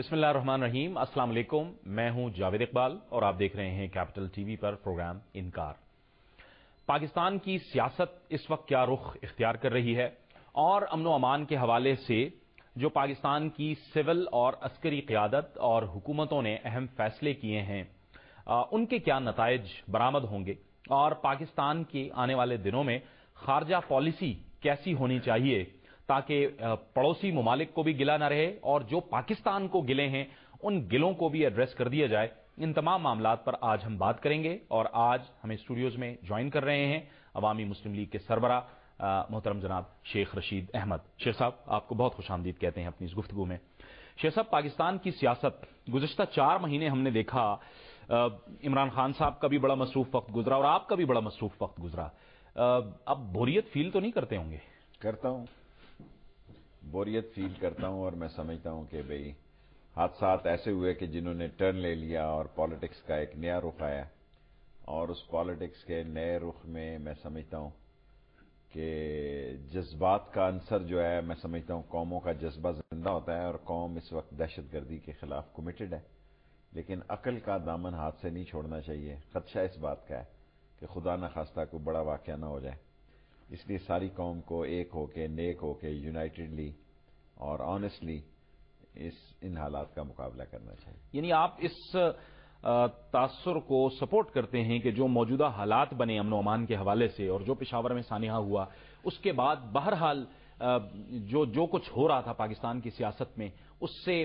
بسم اللہ الرحمن الرحیم۔ السلام علیکم، میں ہوں جاوید اقبال اور آپ دیکھ رہے ہیں کیپٹل ٹی وی پر پروگرام انکار۔ پاکستان کی سیاست اس وقت کیا رخ اختیار کر رہی ہے اور امن و امان کے حوالے سے جو پاکستان کی سول اور عسکری قیادت اور حکومتوں نے اہم فیصلے کیے ہیں ان کے کیا نتائج برآمد ہوں گے، اور پاکستان کے آنے والے دنوں میں خارجہ پالیسی کیسی ہونی چاہیے تاکہ پڑوسی ممالک کو بھی گلا نہ رہے اور جو پاکستان کو گلے ہیں ان گلوں کو بھی ایڈریس کر دیا جائے۔ ان تمام معاملات پر آج ہم بات کریں گے اور آج ہمیں اسٹوڈیوز میں جوائن کر رہے ہیں عوامی مسلم لیگ کے سربراہ محترم جناب شیخ رشید احمد۔ شیخ صاحب، آپ کو بہت خوش آمدید کہتے ہیں اپنی اس گفتگو میں۔ شیخ صاحب، پاکستان کی سیاست گزشتہ 4 مہینے ہم نے دیکھا عمران خان صاحب کا بھی بڑا مصروف وقت گزرا اور آپ کا بھی بڑا مصروف وقت گزرا، اب بوریت فیل تو نہیں کرتے ہوں گے؟ کرتا ہوں، بوریت فیل کرتا ہوں، اور میں سمجھتا ہوں کہ بھئی حادثات ایسے ہوئے کہ جنہوں نے ٹرن لے لیا اور پالیٹکس کا ایک نیا رخ آیا، اور اس پالیٹکس کے نئے رخ میں میں سمجھتا ہوں کہ جذبات کا عنصر جو ہے، میں سمجھتا ہوں قوموں کا جذبہ زندہ ہوتا ہے اور قوم اس وقت دہشت گردی کے خلاف کمیٹڈ ہے، لیکن عقل کا دامن ہاتھ سے نہیں چھوڑنا چاہیے۔ خدشہ اس بات کا ہے کہ خدا نخواستہ کوئی بڑا واقعہ نہ ہو جائے، اس لیے ساری قوم کو ایک ہو کے، نیک ہو کے، یونائٹڈلی اور آنیسٹلی ان حالات کا مقابلہ کرنا چاہیے۔ یعنی آپ اس تاثر کو سپورٹ کرتے ہیں کہ جو موجودہ حالات بنے امن و امان کے حوالے سے اور جو پشاور میں سانحہ ہوا اس کے بعد بہرحال جو کچھ ہو رہا تھا پاکستان کی سیاست میں اس سے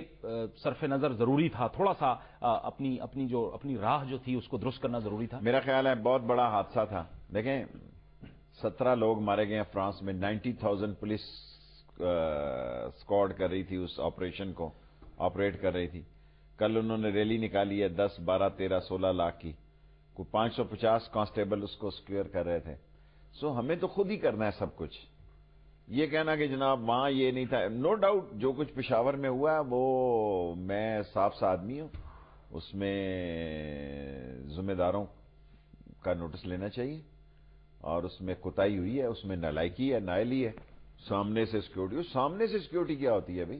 صرف نظر ضروری تھا، تھوڑا سا اپنی راہ جو تھی اس کو درست کرنا ضروری تھا؟ میرا خیال ہے بہت بڑا حادثہ تھا۔ دیکھیں، 17 لوگ مارے گئے ہیں فرانس میں، 90,000 پولیس اسکواڈ کر رہی تھی، اس آپریشن کو آپریٹ کر رہی تھی۔ کل انہوں نے ریلی نکالی ہے 10، 12، 13، 16 لاکھ کی، کوئی 550 کانسٹیبل اس کو سکیور کر رہے تھے۔ سو ہمیں تو خود ہی کرنا ہے سب کچھ۔ یہ کہنا کہ جناب وہاں یہ نہیں تھا، نو ڈاؤٹ جو کچھ پشاور میں ہوا ہے وہ میں صاف سا آدمی ہوں، اس میں ذمہ داروں کا نوٹس لینا چاہیے، اور اس میں کوتاہی ہوئی ہے، اس میں نالائکی ہے، نااہلی ہے۔ سامنے سے سیکیورٹی کیا ہوتی ہے بھئی؟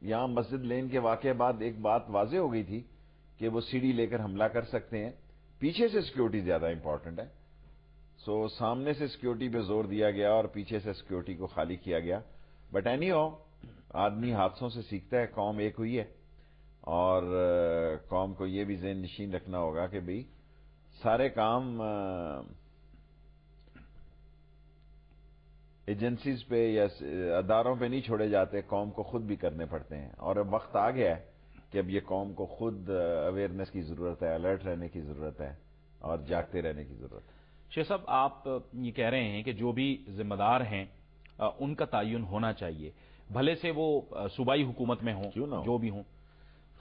یہاں مسجد لین کے واقعے بعد ایک بات واضح ہو گئی تھی کہ وہ سیڑھی لے کر حملہ کر سکتے ہیں، پیچھے سے سیکیورٹی زیادہ امپورٹنٹ ہے۔ سو سامنے سے سیکیورٹی پہ زور دیا گیا اور پیچھے سے سیکیورٹی کو خالی کیا گیا۔ بٹ اینی ہو، آدمی حادثوں سے سیکھتا ہے، قوم ایک ہوئی ہے، اور قوم کو یہ بھی ذہن نشین رکھنا ہوگا کہ بھئی سارے کام ایجنسیز پہ یا اداروں پہ نہیں چھوڑے جاتے، قوم کو خود بھی کرنے پڑتے ہیں، اور اب وقت آ گیا ہے کہ اب یہ قوم کو خود اویئرنیس کی ضرورت ہے، الرٹ رہنے کی ضرورت ہے اور جاگتے رہنے کی ضرورت ہے۔ شیخ صاحب، آپ یہ کہہ رہے ہیں کہ جو بھی ذمہ دار ہیں ان کا تعین ہونا چاہیے، بھلے سے وہ صوبائی حکومت میں ہوں، کیوں نہ ہو، جو بھی ہوں۔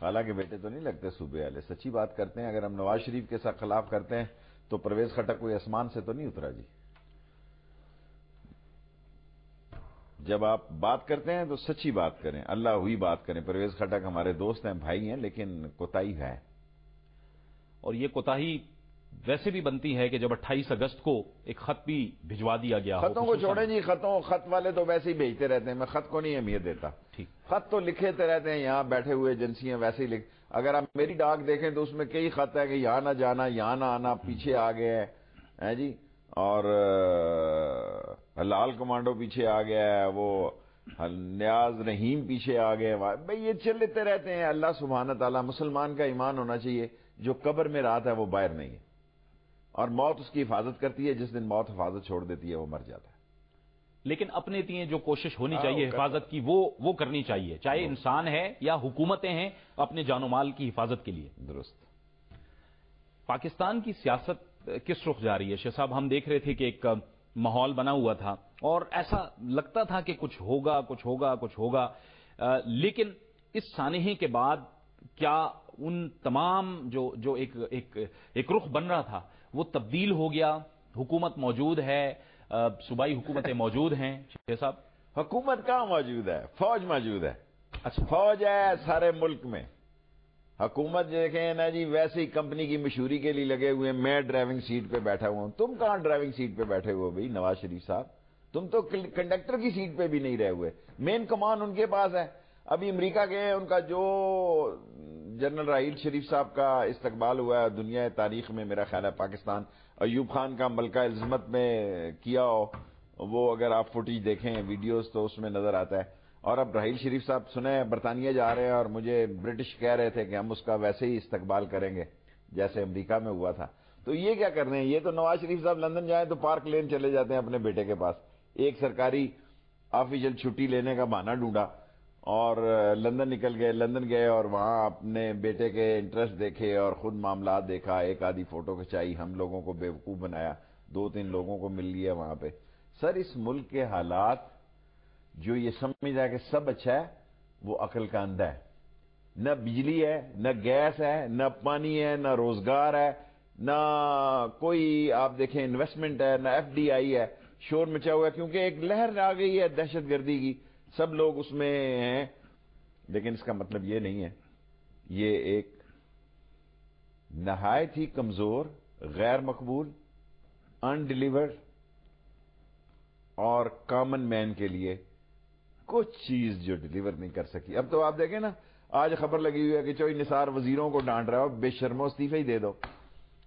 خالہ کے بیٹے تو نہیں لگتے صوبے والے، سچی بات کرتے ہیں۔ اگر ہم نواز شریف کے ساتھ خلاف کرتے ہیں تو پرویز خٹک کوئی آسمان سے تو نہیں اترا جی۔ جب آپ بات کرتے ہیں تو سچی بات کریں، اللہ ہوئی بات کریں۔ پرویز خٹک ہمارے دوست ہیں، بھائی ہیں، لیکن کوتاہی ہے، اور یہ کوتاہی ویسے بھی بنتی ہے کہ جب 28 اگست کو ایک خط بھی بھجوا دیا گیا ہو۔ خطوں کو چھوڑیں جی، خط والے تو ویسے ہی بھیجتے رہتے ہیں، میں خط کو نہیں اہمیت دیتا۔ ٹھیک، خط تو لکھتے رہتے ہیں، یہاں بیٹھے ہوئے ایجنسیاں ویسے ہی اگر آپ میری ڈاک دیکھیں تو اس میں کئی خط ہے کہ یہاں نہ جانا، یہاں نہ آنا، پیچھے آ گئے ہیں جی، اور لال کمانڈو پیچھے آ گیا ہے، وہ نیاز رحیم پیچھے آ گئے، بھئی یہ چلتے رہتے ہیں۔ اللہ سبحانہ تعالیٰ، مسلمان کا ایمان ہونا چاہیے، جو قبر میں رات ہے وہ باہر نہیں ہے، اور موت اس کی حفاظت کرتی ہے، جس دن موت حفاظت چھوڑ دیتی ہے وہ مر جاتا ہے۔ لیکن اپنے تئیں جو کوشش ہونی چاہیے حفاظت کی وہ کرنی چاہیے، چاہے انسان ہے یا حکومتیں ہیں، اپنے جان و مال کی حفاظت کے لیے۔ درست۔ پاکستان کی سیاست کس رخ جا رہی ہے؟ شیخ صاحب، ہم دیکھ رہے تھے کہ ایک ماحول بنا ہوا تھا اور ایسا لگتا تھا کہ کچھ ہوگا، لیکن اس سانحے کے بعد کیا ان تمام جو ایک رخ بن رہا تھا وہ تبدیل ہو گیا؟ حکومت موجود ہے، صوبائی حکومتیں موجود ہیں۔ شیخ صاحب، حکومت کہاں موجود ہے؟ فوج موجود ہے۔ اچھا، فوج ہے سارے ملک میں۔ حکومت دیکھیں نا جی، ویسے ہی کمپنی کی مشہوری کے لیے لگے ہوئے ہیں، میں ڈرائیونگ سیٹ پہ بیٹھا ہوا ہوں۔ تم کہاں ڈرائیونگ سیٹ پہ بیٹھے ہوئے بھائی نواز شریف صاحب؟ تم تو کنڈکٹر کی سیٹ پہ بھی نہیں رہے ہوئے، مین کمان ان کے پاس ہے۔ ابھی امریکہ گئے، ان کا جو جنرل راحیل شریف صاحب کا استقبال ہوا ہے دنیا تاریخ میں، میرا خیال ہے پاکستان ایوب خان کا ملکہ الزمت میں کیا ہو، وہ اگر آپ فوٹیج دیکھیں ویڈیوز تو اس میں نظر آتا ہے. اور اب راحیل شریف صاحب سنیں برطانیہ جا رہے ہیں، اور مجھے برٹش کہہ رہے تھے کہ ہم اس کا ویسے ہی استقبال کریں گے جیسے امریکہ میں ہوا تھا. تو یہ کیا کر رہے ہیں؟ یہ تو نواز شریف صاحب لندن جائیں تو پارک لین چلے جاتے ہیں اپنے بیٹے کے پاس. ایک سرکاری آفیشل چھٹی لینے کا بہانہ ڈھونڈا اور لندن نکل گئے. لندن گئے اور وہاں اپنے بیٹے کے انٹرسٹ دیکھے اور خود معاملات دیکھا، ایک آدھی فوٹو کھچائی، ہم لوگوں کو بیوقوف بنایا، 2-3 لوگوں کو مل لیا وہاں پہ. سر اس ملک کے حالات جو یہ سمجھ رہا ہے کہ سب اچھا ہے، وہ عقل کا اندھا ہے. نہ بجلی ہے، نہ گیس ہے، نہ پانی ہے، نہ روزگار ہے، نہ کوئی آپ دیکھیں انویسٹمنٹ ہے، نہ ایف ڈی آئی ہے. شور مچا ہوا ہے کیونکہ ایک لہر آ گئی ہے دہشت گردی کی، سب لوگ اس میں ہیں. لیکن اس کا مطلب یہ نہیں ہے. یہ ایک نہایت ہی کمزور، غیر مقبول، انڈیلیورڈ اور کامن مین کے لیے کچھ چیز جو ڈیلیور نہیں کر سکی. اب تو آپ دیکھیں نا، آج خبر لگی ہوئی ہے کہ چوئی نثار وزیروں کو ڈانٹ رہا ہے، بے شرمو استعفے ہی دے دو.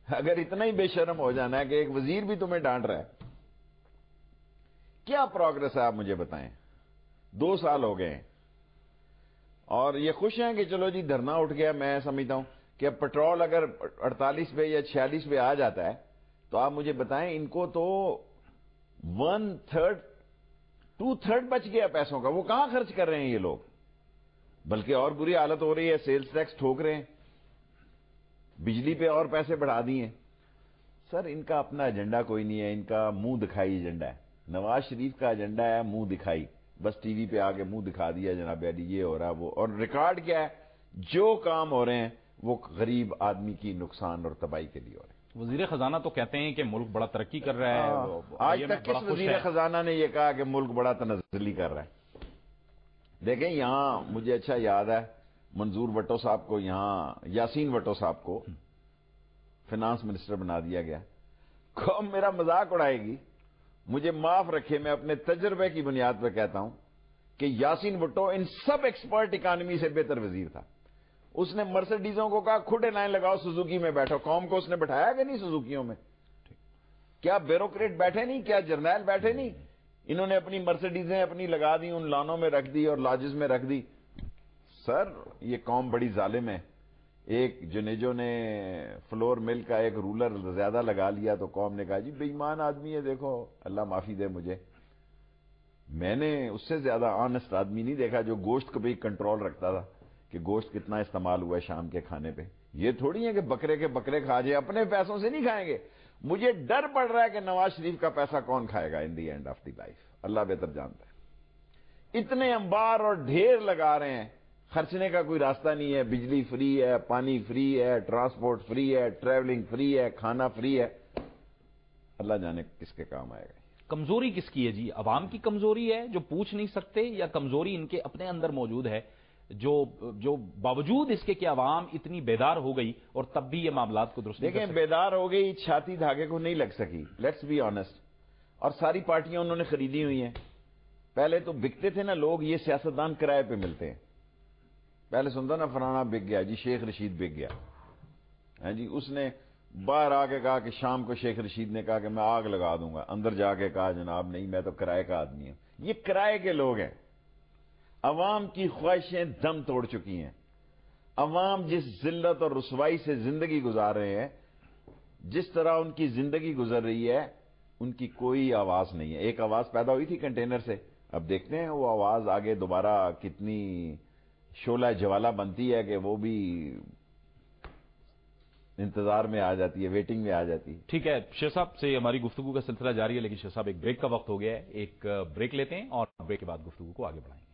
اگر اتنا ہی بے شرم ہو جانا ہے کہ ایک وزیر بھی تمہیں ڈانٹ رہا ہے، کیا پروگرس ہے آپ مجھے بتائیں. 2 سال ہو گئے ہیں اور یہ خوش ہیں کہ چلو جی دھرنا اٹھ گیا. میں سمجھتا ہوں کہ پیٹرول اگر 48 پہ یا 46 پہ آ جاتا ہے تو آپ مجھے بتائیں، ان کو تو 1/3 2/3 بچ گیا پیسوں کا. وہ کہاں خرچ کر رہے ہیں یہ لوگ؟ بلکہ اور بری حالت ہو رہی ہے. سیلز ٹیکس ٹھوک رہے ہیں، بجلی پہ اور پیسے بڑھا دیے. سر ان کا اپنا ایجنڈا کوئی نہیں ہے، ان کا منہ دکھائی ایجنڈا ہے. نواز شریف کا ایجنڈا ہے منہ دکھائی. بس ٹی وی پہ آ کے منہ دکھا دیا جناب علی یہ ہو رہا وہ، اور ریکارڈ کیا ہے؟ جو کام ہو رہے ہیں وہ غریب آدمی کی نقصان اور تباہی کے لیے ہو رہے ہیں. وزیر خزانہ تو کہتے ہیں کہ ملک بڑا ترقی کر رہا ہے. آج تک کس وزیر خزانہ نے یہ کہا کہ ملک بڑا تنزلی کر رہا ہے؟ دیکھیں یہاں مجھے اچھا یاد ہے، منظور بٹو صاحب کو، یہاں یاسین بٹو صاحب کو فائنانس منسٹر بنا دیا گیا. قوم میرا مذاق اڑائے گی، مجھے معاف رکھے، میں اپنے تجربے کی بنیاد پر کہتا ہوں کہ یاسین بٹو ان سب ایکسپرٹ اکانومی سے بہتر وزیر تھا. اس نے مرسڈیزوں کو کہا کھڑے لائن لگاؤ سوزوکی میں بیٹھو. قوم کو اس نے بٹھایا کہ نہیں سوزوکیوں میں؟ کیا بیوروکریٹ بیٹھے نہیں؟ کیا جرنیل بیٹھے نہیں؟ انہوں نے اپنی مرسڈیزیں اپنی لگا دی، ان لانوں میں رکھ دی اور لاجز میں رکھ دی. سر یہ قوم بڑی ظالم ہے. ایک جنیجو نے فلور مل کا ایک رولر زیادہ لگا لیا تو قوم نے کہا جی بے ایمان آدمی ہے، دیکھو اللہ معافی دے مجھے. میں نے اس سے زیادہ آنےسٹ آدمی نہیں دیکھا جو گوشت کو بھی کنٹرول رکھتا تھا کہ گوشت کتنا استعمال ہوا ہے شام کے کھانے پہ. یہ تھوڑی ہے کہ بکرے کے بکرے کھا جائے، اپنے پیسوں سے نہیں کھائیں گے. مجھے ڈر پڑ رہا ہے کہ نواز شریف کا پیسہ کون کھائے گا in the end of the life. اللہ بہتر جانتا ہے. اتنے انبار اور ڈھیر لگا رہے ہیں، خرچنے کا کوئی راستہ نہیں ہے. بجلی فری ہے، پانی فری ہے، ٹرانسپورٹ فری ہے، ٹریولنگ فری ہے، کھانا فری ہے. اللہ جانے کس کے کام آئے گا. کمزوری کس کی ہے جی؟ عوام کی کمزوری ہے جو پوچھ نہیں سکتے، یا کمزوری ان کے اپنے اندر موجود ہے جو باوجود اس کے کہ عوام اتنی بیدار ہو گئی اور تب بھی یہ معاملات کو درست نہیں کر دیکھیں سکتے؟ بیدار ہو گئی، چھاتی دھاگے کو نہیں لگ سکی، لیٹس بی آنےسٹ. اور ساری پارٹیاں انہوں نے خریدی ہوئی ہیں. پہلے تو بکتے تھے نا لوگ، یہ سیاستدان کرائے پہ ملتے ہیں. پہلے سنتا نا فلانا بک گیا جی، شیخ رشید بک گیا ہے جی. اس نے باہر آ کے کہا کہ شام کو شیخ رشید نے کہا کہ میں آگ لگا دوں گا، اندر جا کے کہا جناب نہیں میں تو کرائے کا آدمی ہوں. یہ کرائے کے لوگ ہیں. عوام کی خواہشیں دم توڑ چکی ہیں. عوام جس ذلت اور رسوائی سے زندگی گزار رہے ہیں، جس طرح ان کی زندگی گزر رہی ہے، ان کی کوئی آواز نہیں ہے. ایک آواز پیدا ہوئی تھی کنٹینر سے، اب دیکھتے ہیں وہ آواز آگے دوبارہ کتنی شعلہ جوالہ بنتی ہے کہ وہ بھی انتظار میں آ جاتی ہے، ویٹنگ میں آ جاتی ہے. ٹھیک ہے، شیخ صاحب سے ہماری گفتگو کا سلسلہ جاری ہے، لیکن شیخ صاحب ایک بریک کا وقت ہو گیا ہے. ایک بریک لیتے ہیں اور بریک کے بعد گفتگو کو آگے بڑھائیں گے.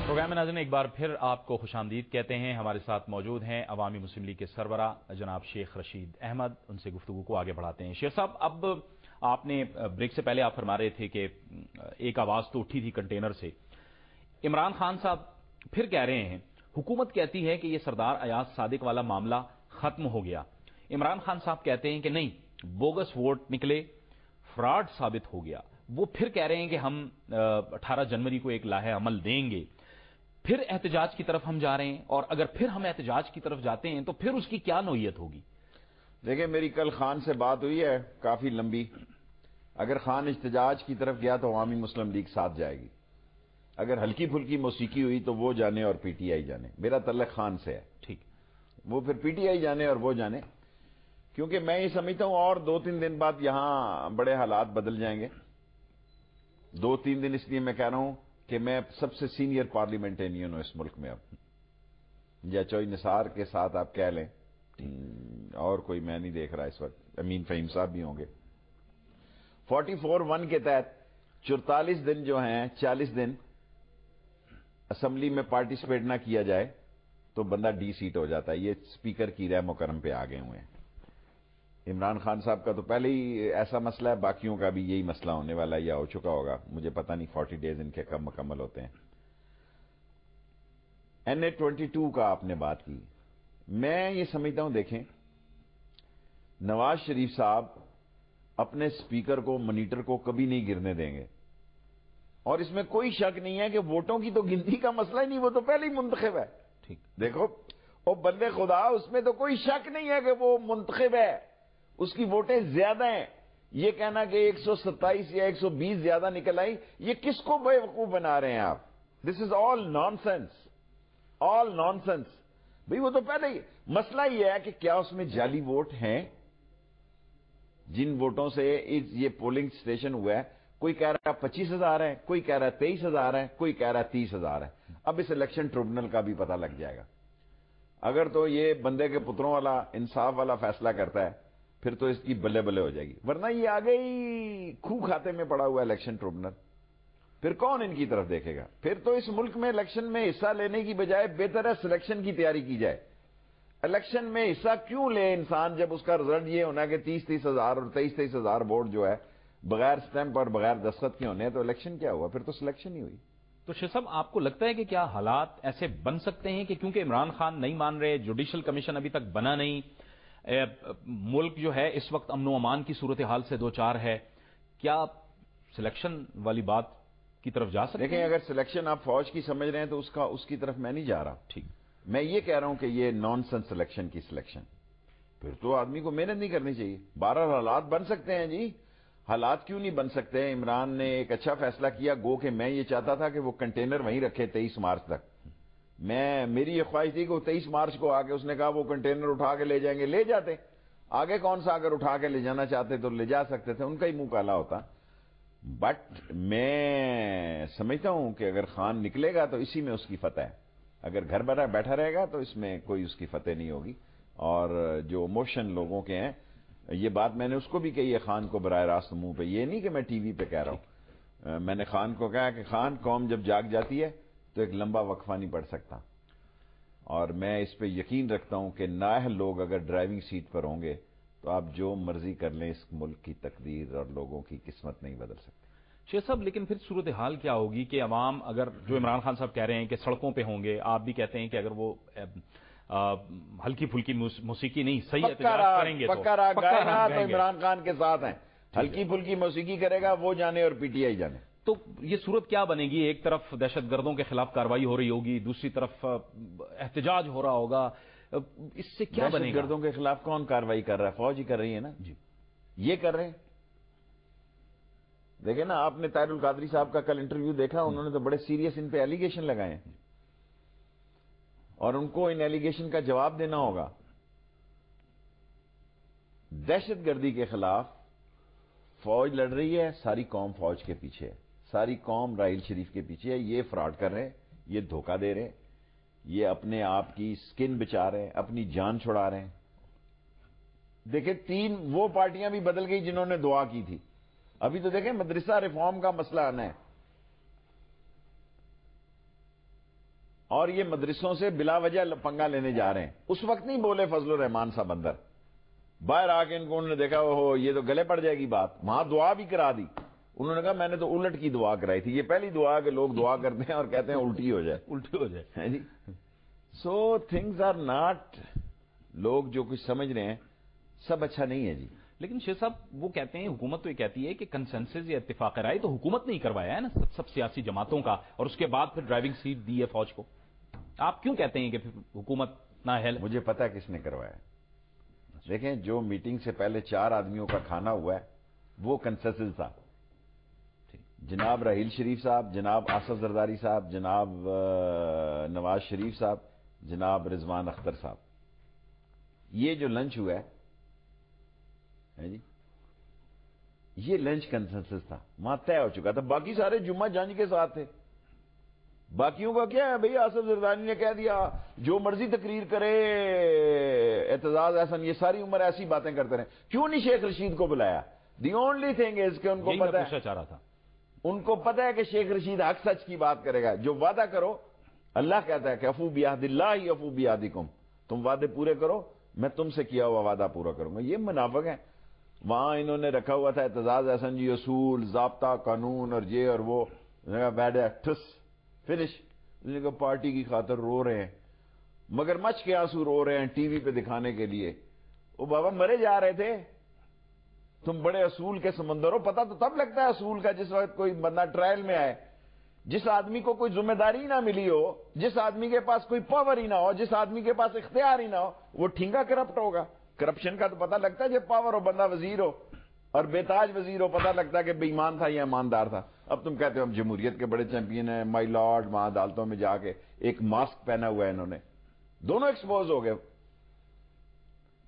پروگرام ناظرین ایک بار پھر آپ کو خوش آمدید کہتے ہیں. ہمارے ساتھ موجود ہیں عوامی مسلم لیگ کے سربراہ جناب شیخ رشید احمد. ان سے گفتگو کو آگے بڑھاتے ہیں. شیخ صاحب، اب آپ نے بریک سے پہلے آپ فرما رہے تھے کہ ایک آواز تو اٹھی تھی کنٹینر سے. عمران خان صاحب پھر کہہ رہے ہیں حکومت کہتی ہے کہ یہ سردار ایاز صادق والا معاملہ ختم ہو گیا. عمران خان صاحب کہتے ہیں کہ نہیں، بوگس ووٹ نکلے، فراڈ ثابت ہو گیا. وہ پھر کہہ رہے ہیں کہ ہم 18 جنوری کو ایک لائحہ عمل دیں گے. پھر احتجاج کی طرف ہم جا رہے ہیں، اور اگر پھر ہم احتجاج کی طرف جاتے ہیں تو پھر اس کی کیا نوعیت ہوگی؟ دیکھیں، میری کل خان سے بات ہوئی ہے کافی لمبی. اگر خان احتجاج کی طرف گیا تو عوامی مسلم لیگ ساتھ جائے گی. اگر ہلکی پھلکی موسیقی ہوئی تو وہ جانے اور پی ٹی آئی جانے. میرا تعلق خان سے ہے. ٹھیک، وہ پھر پی ٹی آئی جانے اور وہ جانے، کیونکہ میں یہ سمجھتا ہوں اور 2-3 دن بعد یہاں بڑے حالات بدل جائیں گے. 2-3 دن اس لیے میں کہہ رہا ہوں کہ میں سب سے سینئر پارلیمنٹرین ہوں اس ملک میں. اب یا چوئی نثار کے ساتھ آپ کہہ لیں، اور کوئی میں نہیں دیکھ رہا اس وقت. امین فہیم صاحب بھی ہوں گے. 44(1) کے تحت 44 دن جو ہیں، 40 دن اسمبلی میں پارٹیسپیٹ نہ کیا جائے تو بندہ ڈی سیٹ ہو جاتا ہے. یہ اسپیکر کی رائے مکرم پہ آ گئے ہوئے ہیں. عمران خان صاحب کا تو پہلے ہی ایسا مسئلہ ہے، باقیوں کا بھی یہی مسئلہ ہونے والا ہے یا ہو چکا ہوگا. مجھے پتہ نہیں 40 ڈیز ان کے کب مکمل ہوتے ہیں. NA-22 کا آپ نے بات کی. میں یہ سمجھتا ہوں، دیکھیں، نواز شریف صاحب اپنے اسپیکر کو، منیٹر کو کبھی نہیں گرنے دیں گے. اور اس میں کوئی شک نہیں ہے کہ ووٹوں کی تو گنتی کا مسئلہ ہی نہیں، وہ تو پہلے ہی منتخب ہے. ٹھیک، دیکھو او بندے خدا، اس میں تو کوئی شک نہیں ہے کہ وہ منتخب ہے، اس کی ووٹیں زیادہ ہیں. یہ کہنا کہ 127 یا 120 زیادہ نکل آئی، یہ کس کو بے وقوف بنا رہے ہیں آپ؟ دس از آل نان سینس، آل نان سینس. بھئی وہ تو پہلے ہی مسئلہ یہ ہے کہ کیا اس میں جعلی ووٹ ہیں؟ جن ووٹوں سے یہ پولنگ سٹیشن ہوا ہے، کوئی کہہ رہا ہے 25,000 ہے، کوئی کہہ رہا ہے 23,000 ہے، کوئی کہہ رہا ہے 30,000 ہے. اب اس الیکشن ٹریبونل کا بھی پتہ لگ جائے گا. اگر تو یہ بندے کے پتروں والا انصاف والا فیصلہ کرتا ہے پھر تو اس کی بلے بلے ہو جائے گی. ورنہ یہ آگے ہی خو کھاتے میں پڑا ہوا ہے الیکشن ٹریبونل. پھر کون ان کی طرف دیکھے گا؟ پھر تو اس ملک میں الیکشن میں حصہ لینے کی بجائے بہتر ہے سلیکشن کی تیاری کی جائے. الیکشن میں حصہ کیوں لے انسان جب اس کا رزلٹ یہ ہونا کہ 30,000 اور 23,000 ووٹ جو ہے بغیر سٹیمپ اور بغیر دستخط کے ہونے ہیں، تو الیکشن کیا ہوا؟ پھر تو سلیکشن ہی ہوئی. تو شیخ صاحب، آپ کو لگتا ہے کہ کیا حالات ایسے بن سکتے ہیں کہ کیونکہ عمران خان نہیں مان رہے، جوڈیشل کمیشن ابھی تک بنا نہیں، ملک جو ہے اس وقت امن و امان کی صورتحال سے دوچار ہے، کیا سلیکشن والی بات کی طرف جا سکتے ہیں؟ دیکھیں، اگر سلیکشن آپ فوج کی سمجھ رہے ہیں تو اس کی طرف میں نہیں جا رہا. ٹھیک، میں یہ کہہ رہا ہوں کہ یہ نان سینس سلیکشن کی سلیکشن، پھر تو آدمی کو محنت نہیں کرنی چاہیے. 12 حالات بن سکتے ہیں جی. حالات کیوں نہیں بن سکتے؟ عمران نے ایک اچھا فیصلہ کیا، گو کہ میں یہ چاہتا تھا کہ وہ کنٹینر وہیں رکھے 23 مارچ تک. میری یہ خواہش تھی کہ وہ 23 مارچ کو آ کے اس نے کہا وہ کنٹینر اٹھا کے لے جائیں گے، لے جاتے. آگے کون سا اگر اٹھا کے لے جانا چاہتے تو لے جا سکتے تھے، ان کا ہی منہ کالا ہوتا. بٹ میں سمجھتا ہوں کہ اگر خان نکلے گا تو اسی میں اس کی فتح ہے. اگر گھر بیٹھا رہے گا تو اس میں کوئی اس کی فتح نہیں ہوگی. اور جو موشن لوگوں کے ہیں، یہ بات میں نے اس کو بھی کہی ہے، خان کو براہ راست منہ پہ، یہ نہیں کہ میں ٹی وی پہ کہہ رہا ہوں. میں نے خان کو کہا کہ خان، قوم جب جاگ جاتی ہے تو ایک لمبا وقفہ نہیں پڑ سکتا. اور میں اس پہ یقین رکھتا ہوں کہ نااہل لوگ اگر ڈرائیونگ سیٹ پر ہوں گے تو آپ جو مرضی کر لیں، اس ملک کی تقدیر اور لوگوں کی قسمت نہیں بدل سکتے. شیخ صاحب، لیکن پھر صورتحال کیا ہوگی کہ عوام، اگر جو عمران خان صاحب کہہ رہے ہیں کہ سڑکوں پہ ہوں گے، آپ بھی کہتے ہیں کہ اگر وہ ہلکی پھلکی موسیقی نہیں، صحیح احتجاج کریں گے تو پکا راگ گائے گا تو عمران خان کے ساتھ ہیں. ہلکی پھلکی موسیقی کرے گا وہ جانے اور پی ٹی آئی جانے. تو یہ صورت کیا بنے گی؟ ایک طرف دہشت گردوں کے خلاف کارروائی ہو رہی ہوگی، دوسری طرف احتجاج ہو رہا ہوگا. اس سے کیا بنے گا؟ دہشت گردوں کے خلاف کون کارروائی کر رہا ہے؟ فوج ہی کر رہی ہے نا جی. یہ کر رہے ہیں. دیکھیں نا، آپ نے طاہر القادری صاحب کا کل انٹرویو دیکھا، انہوں نے تو بڑے سیریس ان پہ ایلیگیشن لگائے ہیں اور ان کو ان ایلیگیشن کا جواب دینا ہوگا. دہشت گردی کے خلاف فوج لڑ رہی ہے، ساری قوم فوج کے پیچھے ہے، ساری قوم راحیل شریف کے پیچھے ہے. یہ فراڈ کر رہے ہیں، یہ دھوکہ دے رہے ہیں، یہ اپنے آپ کی سکن بچا رہے ہیں، اپنی جان چھڑا رہے ہیں. دیکھیں، 3 وہ پارٹیاں بھی بدل گئی جنہوں نے دعا کی تھی. ابھی تو دیکھیں مدرسہ ریفارم کا مسئلہ آنا ہے اور یہ مدرسوں سے بلا وجہ پنگا لینے جا رہے ہیں. اس وقت نہیں بولے فضل الرحمان صاحب اندر، باہر آ کے ان کو انہوں نے دیکھا وہ یہ تو گلے پڑ جائے گی بات, وہاں دعا بھی کرا دی. انہوں نے کہا میں نے تو الٹ کی دعا کرائی تھی, یہ پہلی دعا کہ لوگ دعا کرتے ہیں اور کہتے ہیں الٹی ہو جائے. الٹی ہو جائے. جی سو تھنگز آر ناٹ, لوگ جو کچھ سمجھ رہے ہیں سب اچھا نہیں ہے جی. لیکن شیخ صاحب وہ کہتے ہیں, حکومت تو یہ کہتی ہے کہ کنسنسس یا اتفاق رائے تو حکومت نے ہی کروایا ہے نا سب سیاسی جماعتوں کا, اور اس کے بعد پھر ڈرائیونگ سیٹ دی ہے فوج کو. آپ کیوں کہتے ہیں کہ حکومت نااہل؟ مجھے پتا ہے کس نے کروایا. دیکھیں جو میٹنگ سے پہلے 4 آدمیوں کا کھانا ہوا ہے وہ کنسنسس تھا. جناب راحیل شریف صاحب, جناب آصف زرداری صاحب, جناب نواز شریف صاحب, جناب رضوان اختر صاحب, یہ جو لنچ ہوا ہے جی یہ لنچ کنسنسس تھا, وہاں طے ہو چکا تھا. باقی سارے جمعہ جنج کے ساتھ تھے. باقیوں کا کیا ہے بھئی, آصف زرداری نے کہہ دیا جو مرضی تقریر کرے اعتزاز احسن, یہ ساری عمر ایسی باتیں کرتے رہے. کیوں نہیں شیخ رشید کو بلایا؟ دی اونلی تھنگ از کہ ان کو پتہ ہے, چاہ رہا تھا ان کو پتہ ہے کہ شیخ رشید حق سچ کی بات کرے گا. جو وعدہ کرو, اللہ کہتا ہے کہ افو بعہد اللہ افو بعہدکم, تم وعدے پورے کرو میں تم سے کیا ہوا وعدہ پورا کروں گا. یہ منافق ہیں. وہاں انہوں نے رکھا ہوا تھا اعتزاز احسن جی اصول ضابطہ قانون اور یہ اور وہ, بیڈ ٹھس فنش. پارٹی کی خاطر رو رہے ہیں, مگر مچھ کے آنسو رو رہے ہیں ٹی وی پہ دکھانے کے لیے. وہ بابا مرے جا رہے تھے, تم بڑے اصول کے سمندر ہو. پتہ تو تب لگتا ہے اصول کا جس وقت کوئی بندہ ٹرائل میں آئے, جس آدمی کو کوئی ذمہ داری نہ ملی ہو, جس آدمی کے پاس کوئی پاور ہی نہ ہو, جس آدمی کے پاس اختیار ہی نہ ہو, وہ ٹھنگا کرپٹ ہوگا. کرپشن کا تو پتہ لگتا ہے جب پاور ہو, بندہ وزیر ہو اور بےتاج وزیر ہو, پتہ لگتا ہے کہ بے ایمان تھا یا ایماندار تھا. اب تم کہتے ہو ہم جمہوریت کے بڑے چیمپئن ہیں, مائی لارڈ, وہاں عدالتوں میں جا کے ایک ماسک پہنا ہوا ہے انہوں نے, دونوں ایکسپوز ہو گئے.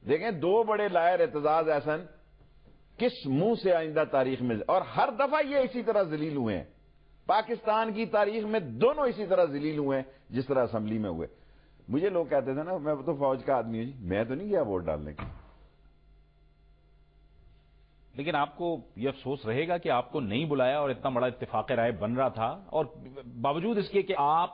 دیکھیں 2 بڑے لائر اعتزاز احسن کس منہ سے آئندہ تاریخ میں, اور ہر دفعہ یہ اسی طرح ذلیل ہوئے ہیں. پاکستان کی تاریخ میں دونوں اسی طرح ذلیل ہوئے ہیں جس طرح اسمبلی میں ہوئے. مجھے لوگ کہتے تھے نا میں تو فوج کا آدمی ہوں جی, میں تو نہیں گیا ووٹ ڈالنے کی. لیکن آپ کو یہ افسوس رہے گا کہ آپ کو نہیں بلایا اور اتنا بڑا اتفاق رائے بن رہا تھا, اور باوجود اس کے کہ آپ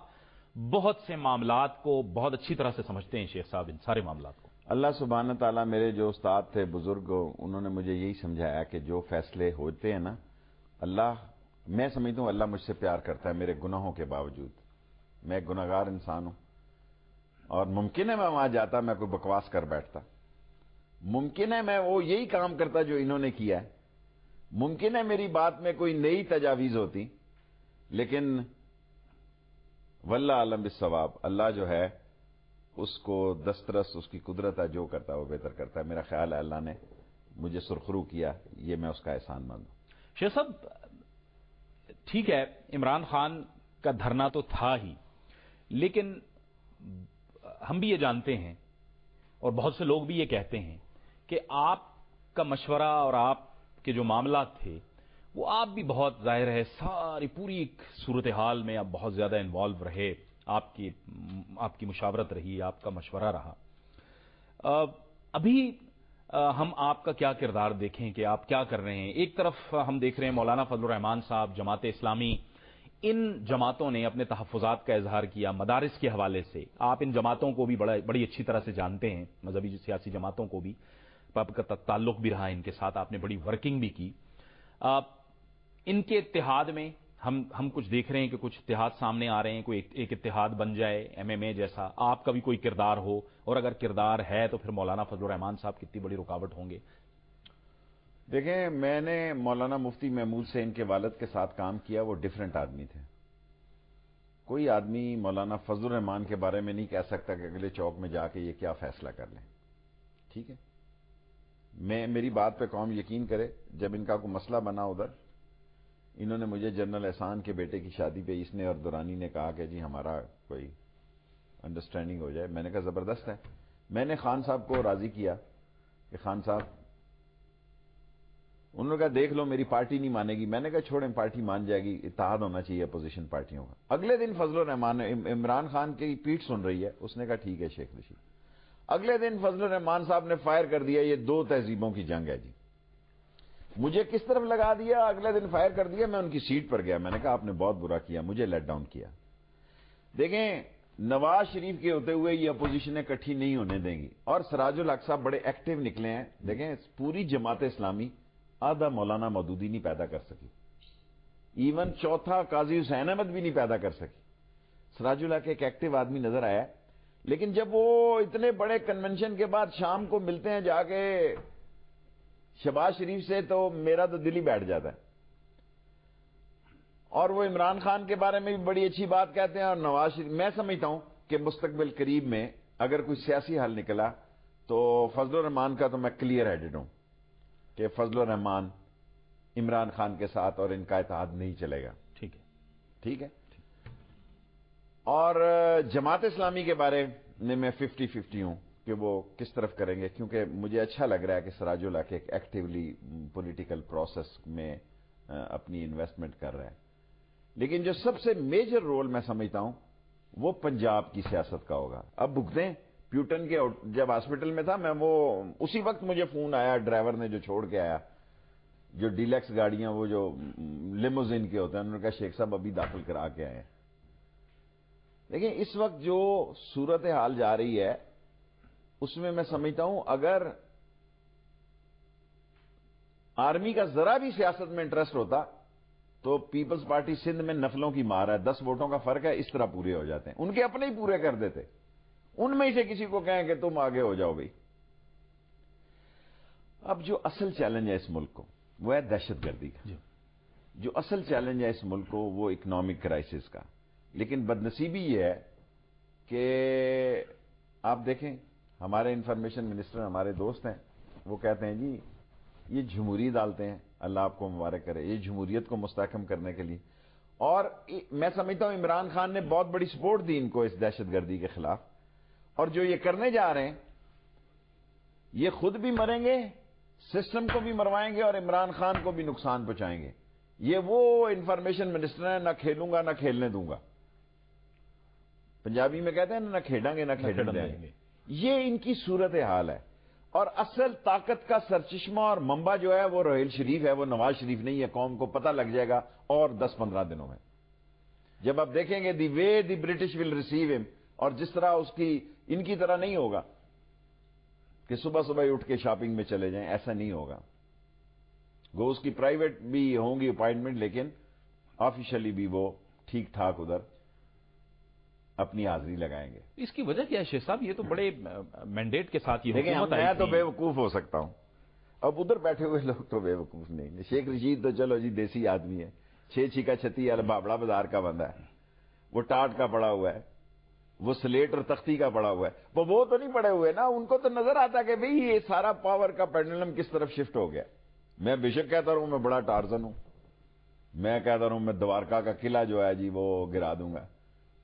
بہت سے معاملات کو بہت اچھی طرح سے سمجھتے ہیں شیخ صاحب, ان سارے معاملات کو. اللہ سبحانہ تعالیٰ, میرے جو استاد تھے بزرگ, انہوں نے مجھے یہی سمجھایا کہ جو فیصلے ہوتے ہیں نا, اللہ, میں سمجھتا ہوں اللہ مجھ سے پیار کرتا ہے میرے گناہوں کے باوجود. میں ایک گناہگار انسان ہوں, اور ممکن ہے میں وہاں جاتا میں کوئی بکواس کر بیٹھتا, ممکن ہے میں وہ یہی کام کرتا جو انہوں نے کیا ہے, ممکن ہے میری بات میں کوئی نئی تجاویز ہوتی, لیکن واللہ عالم بالصواب, اللہ جو ہے اس کو دسترس, اس کی قدرت ہے, جو کرتا ہے وہ بہتر کرتا ہے. میرا خیال ہے اللہ نے مجھے سرخرو کیا, یہ میں اس کا احسان مانوں. شیخ صاحب ٹھیک ہے, عمران خان کا دھرنا تو تھا ہی, لیکن ہم بھی یہ جانتے ہیں اور بہت سے لوگ بھی یہ کہتے ہیں کہ آپ کا مشورہ اور آپ کے جو معاملات تھے وہ آپ بھی بہت ظاہر ہے ساری پوری صورتحال میں آپ بہت زیادہ انوالو رہے, آپ کی مشاورت رہی, آپ کا مشورہ رہا. ابھی ہم آپ کا کیا کردار دیکھیں کہ آپ کیا کر رہے ہیں؟ ایک طرف ہم دیکھ رہے ہیں مولانا فضل الرحمان صاحب, جماعت اسلامی, ان جماعتوں نے اپنے تحفظات کا اظہار کیا مدارس کے حوالے سے. آپ ان جماعتوں کو بھی بڑی اچھی طرح سے جانتے ہیں, مذہبی سیاسی جماعتوں کو بھی, آپ کا تعلق بھی رہا ان کے ساتھ, آپ نے بڑی ورکنگ بھی کی. ان کے اتحاد میں ہم کچھ دیکھ رہے ہیں کہ کچھ اتحاد سامنے آ رہے ہیں, کوئی ایک اتحاد بن جائے MMA جیسا. آپ کا بھی کوئی کردار ہو, اور اگر کردار ہے تو پھر مولانا فضل الرحمان صاحب کتنی بڑی رکاوٹ ہوں گے؟ دیکھیں میں نے مولانا مفتی محمود سے ان کے والد کے ساتھ کام کیا, وہ ڈیفرنٹ آدمی تھے. کوئی آدمی مولانا فضل الرحمان کے بارے میں نہیں کہہ سکتا کہ اگلے چوک میں جا کے یہ کیا فیصلہ کر لیں. ٹھیک ہے, میری بات پہ قوم یقین کرے, جب ان کا کوئی مسئلہ بنا ادھر, انہوں نے مجھے جنرل احسان کے بیٹے کی شادی پہ اس نے اور دورانی نے کہا کہ جی ہمارا کوئی انڈرسٹینڈنگ ہو جائے. میں نے کہا زبردست ہے. میں نے خان صاحب کو راضی کیا کہ خان صاحب, انہوں نے کہا دیکھ لو میری پارٹی نہیں مانے گی. میں نے کہا چھوڑیں پارٹی مان جائے گی, اتحاد ہونا چاہیے اپوزیشن پارٹیوں کا. اگلے دن فضل الرحمان, عمران خان کی پیٹ سن رہی ہے, اس نے کہا ٹھیک ہے شیخ رشید. اگلے دن فضل الرحمان صاحب نے فائر کر دیا, یہ 2 تہذیبوں کی جنگ ہے جی. مجھے کس طرف لگا دیا, اگلے دن فائر کر دیا. میں ان کی سیٹ پر گیا, میں نے کہا آپ نے بہت برا کیا, مجھے لیٹ ڈاؤن کیا. دیکھیں نواز شریف کے ہوتے ہوئے یہ اپوزیشنیں اکٹھی نہیں ہونے دیں گی. اور سراج الحق صاحب بڑے ایکٹیو نکلے ہیں. دیکھیں پوری جماعت اسلامی آدھا مولانا مودودی نہیں پیدا کر سکی, ایون چوتھا قاضی حسین احمد بھی نہیں پیدا کر سکی. سراج الحق ایک ایکٹیو آدمی نظر آیا, لیکن جب وہ اتنے بڑے کنونشن کے بعد شام کو ملتے ہیں جا کے شہباز شریف سے, تو میرا تو دل ہی بیٹھ جاتا ہے. اور وہ عمران خان کے بارے میں بھی بڑی اچھی بات کہتے ہیں, اور نواز شریف. میں سمجھتا ہوں کہ مستقبل قریب میں اگر کوئی سیاسی حل نکلا تو فضل الرحمان کا تو میں کلیئر ہیڈڈ ہوں کہ فضل الرحمان عمران خان کے ساتھ اور ان کا اتحاد نہیں چلے گا. ٹھیک ہے, ٹھیک ہے. اور جماعت اسلامی کے بارے میں 50-50 ہوں کہ وہ کس طرف کریں گے, کیونکہ مجھے اچھا لگ رہا ہے کہ سراج الحق ایک ایکٹیولی پولیٹیکل پروسیس میں اپنی انویسٹمنٹ کر رہا ہے. لیکن جو سب سے میجر رول میں سمجھتا ہوں وہ پنجاب کی سیاست کا ہوگا. اب بھگتیں پیوٹن کے جب ہاسپٹل میں تھا میں, وہ اسی وقت مجھے فون آیا ڈرائیور نے جو چھوڑ کے آیا, جو ڈیلکس گاڑیاں وہ جو لیموزین کے ہوتے ہیں, انہوں نے کہا شیخ صاحب ابھی داخل کرا کے آئے. لیکن اس وقت جو صورت حال جا رہی ہے اس میں میں سمجھتا ہوں اگر آرمی کا ذرا بھی سیاست میں انٹرسٹ ہوتا تو پیپلز پارٹی سندھ میں نفلوں کی مار ہے, 10 ووٹوں کا فرق ہے, اس طرح پورے ہو جاتے ہیں. ان کے اپنے ہی پورے کر دیتے, ان میں سے کسی کو کہیں کہ تم آگے ہو جاؤ بھائی. اب جو اصل چیلنج ہے اس ملک کو وہ ہے دہشت گردی کا. جو اصل چیلنج ہے اس ملک کو وہ اکنامک کرائسس کا. لیکن بدنصیبی یہ ہے کہ آپ دیکھیں ہمارے انفارمیشن منسٹر ہمارے دوست ہیں, وہ کہتے ہیں جی یہ جمہوری ڈالتے ہیں, اللہ آپ کو مبارک کرے, یہ جمہوریت کو مستحکم کرنے کے لیے. اور میں سمجھتا ہوں عمران خان نے بہت بڑی سپورٹ دی ان کو اس دہشت گردی کے خلاف. اور جو یہ کرنے جا رہے ہیں یہ خود بھی مریں گے, سسٹم کو بھی مروائیں گے, اور عمران خان کو بھی نقصان پہنچائیں گے. یہ وہ انفارمیشن منسٹر ہے, نہ کھیلوں گا نہ کھیلنے دوں گا. پنجابی میں کہتے ہیں نہ کھیڑیں گے نہ کھیلنے دیں گے. یہ ان کی صورت حال ہے. اور اصل طاقت کا سرچشمہ اور منبع جو ہے وہ روہیل شریف ہے, وہ نواز شریف نہیں ہے. قوم کو پتہ لگ جائے گا اور 10-15 دنوں میں, جب آپ دیکھیں گے دی وے دی برٹش ول ریسیو ہم, اور جس طرح اس کی ان کی طرح نہیں ہوگا کہ صبح صبح ہی اٹھ کے شاپنگ میں چلے جائیں, ایسا نہیں ہوگا. گو اس کی پرائیویٹ بھی ہوں گی اپائنٹمنٹ, لیکن آفیشلی بھی وہ ٹھیک ٹھاک ادھر اپنی حاضری لگائیں گے. اس کی وجہ کیا ہے شیخ صاحب؟ یہ تو بڑے مینڈیٹ کے ساتھ یہ حکومت آئی میں تھی. تو بے وقوف ہو سکتا ہوں, اب ادھر بیٹھے ہوئے لوگ تو بے وقوف نہیں. شیخ رشید تو چلو جی دیسی آدمی ہے, 6 چھکا چھتی بابڑا بازار کا بندہ ہے, وہ ٹاٹ کا پڑا ہوا ہے, وہ سلیٹ اور تختی کا پڑا ہوا ہے. وہ تو نہیں پڑے ہوئے نا, ان کو تو نظر آتا کہ بھئی یہ سارا پاور کا پینڈولم کس طرف شفٹ ہو گیا. میں بے شک کہتا رہوں میں بڑا ٹارزن ہوں, میں کہتا رہوں میں دوارکا کا قلعہ جو ہے جی وہ گرا دوں گا,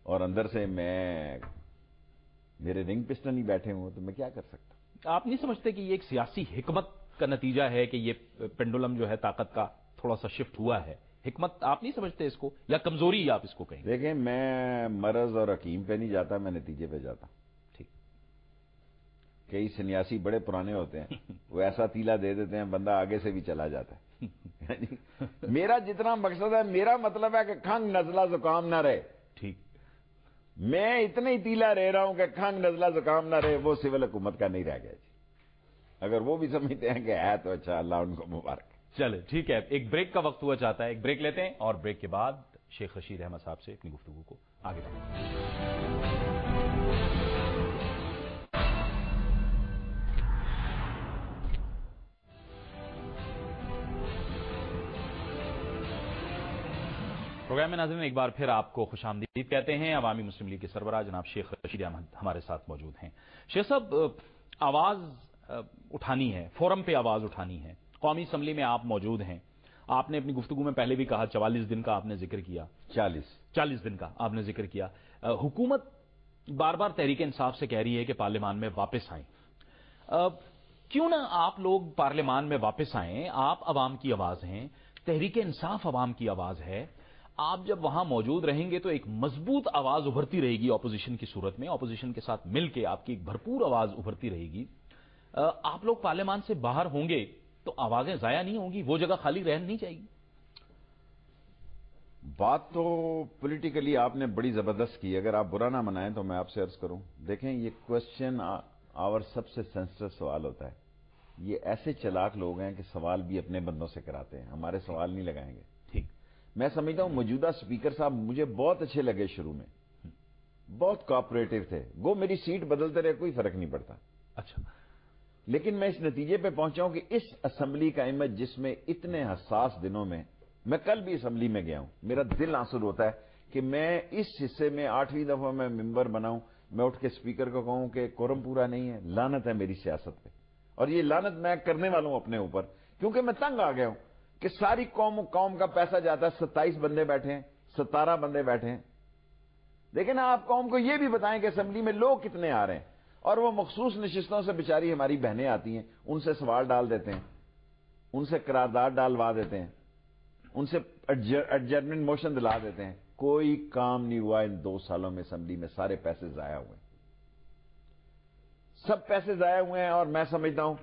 اور اندر سے میرے رنگ پسٹن ہی بیٹھے ہوں, تو میں کیا کر سکتا. آپ نہیں سمجھتے کہ یہ ایک سیاسی حکمت کا نتیجہ ہے کہ یہ پینڈولم جو ہے طاقت کا تھوڑا سا شفٹ ہوا ہے؟ حکمت آپ نہیں سمجھتے اس کو, یا کمزوری آپ اس کو کہیں؟ دیکھیں میں مرض اور حکیم پہ نہیں جاتا, میں نتیجے پہ جاتا. ٹھیک. کئی سنیاسی بڑے پرانے ہوتے ہیں, وہ ایسا تیلا دے دیتے ہیں بندہ آگے سے بھی چلا جاتا ہے. میرا جتنا مقصد ہے, میرا مطلب ہے کہ کھنگ نزلہ زکام نہ رہے. ٹھیک. میں اتنا ہی تیلا رہ رہا ہوں کہ کھنگ نزلہ زکام نہ رہے, وہ سول حکومت کا نہیں رہ گیا جی. اگر وہ بھی سمجھتے ہیں کہ ہے تو اچھا, اللہ ان کو مبارک. چلے ٹھیک ہے, ایک بریک کا وقت ہوا چاہتا ہے, ایک بریک لیتے ہیں اور بریک کے بعد شیخ رشید احمد صاحب سے اپنی گفتگو کو آگے بڑھائیں گے. پروگرام میں ناظرین ایک بار پھر آپ کو خوش آمدید کہتے ہیں. عوامی مسلم لیگ کے سربراہ جناب شیخ رشید احمد ہمارے ساتھ موجود ہیں. شیخ صاحب, آواز اٹھانی ہے, فورم پہ آواز اٹھانی ہے. قومی اسمبلی میں آپ موجود ہیں, آپ نے اپنی گفتگو میں پہلے بھی کہا 44 دن کا آپ نے ذکر کیا, 40 دن کا آپ نے ذکر کیا. حکومت بار بار تحریک انصاف سے کہہ رہی ہے کہ پارلیمان میں واپس آئیں. کیوں نہ آپ لوگ پارلیمان میں واپس آئیں؟ آپ عوام کی آواز ہیں, تحریک انصاف عوام کی آواز ہے. آپ جب وہاں موجود رہیں گے تو ایک مضبوط آواز ابھرتی رہے گی اپوزیشن کی صورت میں, اپوزیشن کے ساتھ مل کے آپ کی ایک بھرپور آواز ابھرتی رہے گی. آپ لوگ پارلیمان سے باہر ہوں گے تو آوازیں ضائع نہیں ہوں گی, وہ جگہ خالی رہ نہیں جائے گی. بات تو پولیٹیکلی آپ نے بڑی زبردست کی. اگر آپ برا نہ منائیں تو میں آپ سے عرض کروں, دیکھیں یہ کوشچن آور سب سے سینسٹیو سوال ہوتا ہے. یہ ایسے چلاک لوگ ہیں کہ سوال بھی اپنے بندوں سے کراتے ہیں, ہمارے سوال نہیں لگائیں گے. ٹھیک, میں سمجھتا ہوں موجودہ سپیکر صاحب مجھے بہت اچھے لگے, شروع میں بہت کوآپریٹو تھے. گو میری سیٹ بدلتے رہے کوئی فرق نہیں پڑتا. اچھا, لیکن میں اس نتیجے پہ پہنچا ہوں کہ اس اسمبلی کا امیج جس میں اتنے حساس دنوں میں کل بھی اسمبلی میں گیا ہوں, میرا دل آنسر ہوتا ہے کہ میں اس حصے میں 8ویں دفعہ میں ممبر بناؤں, میں اٹھ کے اسپیکر کو کہوں کہ کورم پورا نہیں ہے. لعنت ہے میری سیاست پہ, اور یہ لعنت میں کرنے والا ہوں اپنے اوپر, کیونکہ میں تنگ آ گیا ہوں کہ ساری قوم کا پیسہ جاتا ہے. 27 بندے بیٹھے ہیں, 17 بندے بیٹھے ہیں. لیکن آپ قوم کو یہ بھی بتائیں کہ اسمبلی میں لوگ کتنے آ رہے ہیں, اور وہ مخصوص نشستوں سے بیچاری ہماری بہنیں آتی ہیں, ان سے سوال ڈال دیتے ہیں, ان سے قرارداد ڈالوا دیتے ہیں, ان سے ایڈجرمنٹ موشن دلا دیتے ہیں. کوئی کام نہیں ہوا ان 2 سالوں میں اسمبلی میں, سارے پیسے ضائع ہوئے, سب پیسے ضائع ہوئے ہیں. اور میں سمجھتا ہوں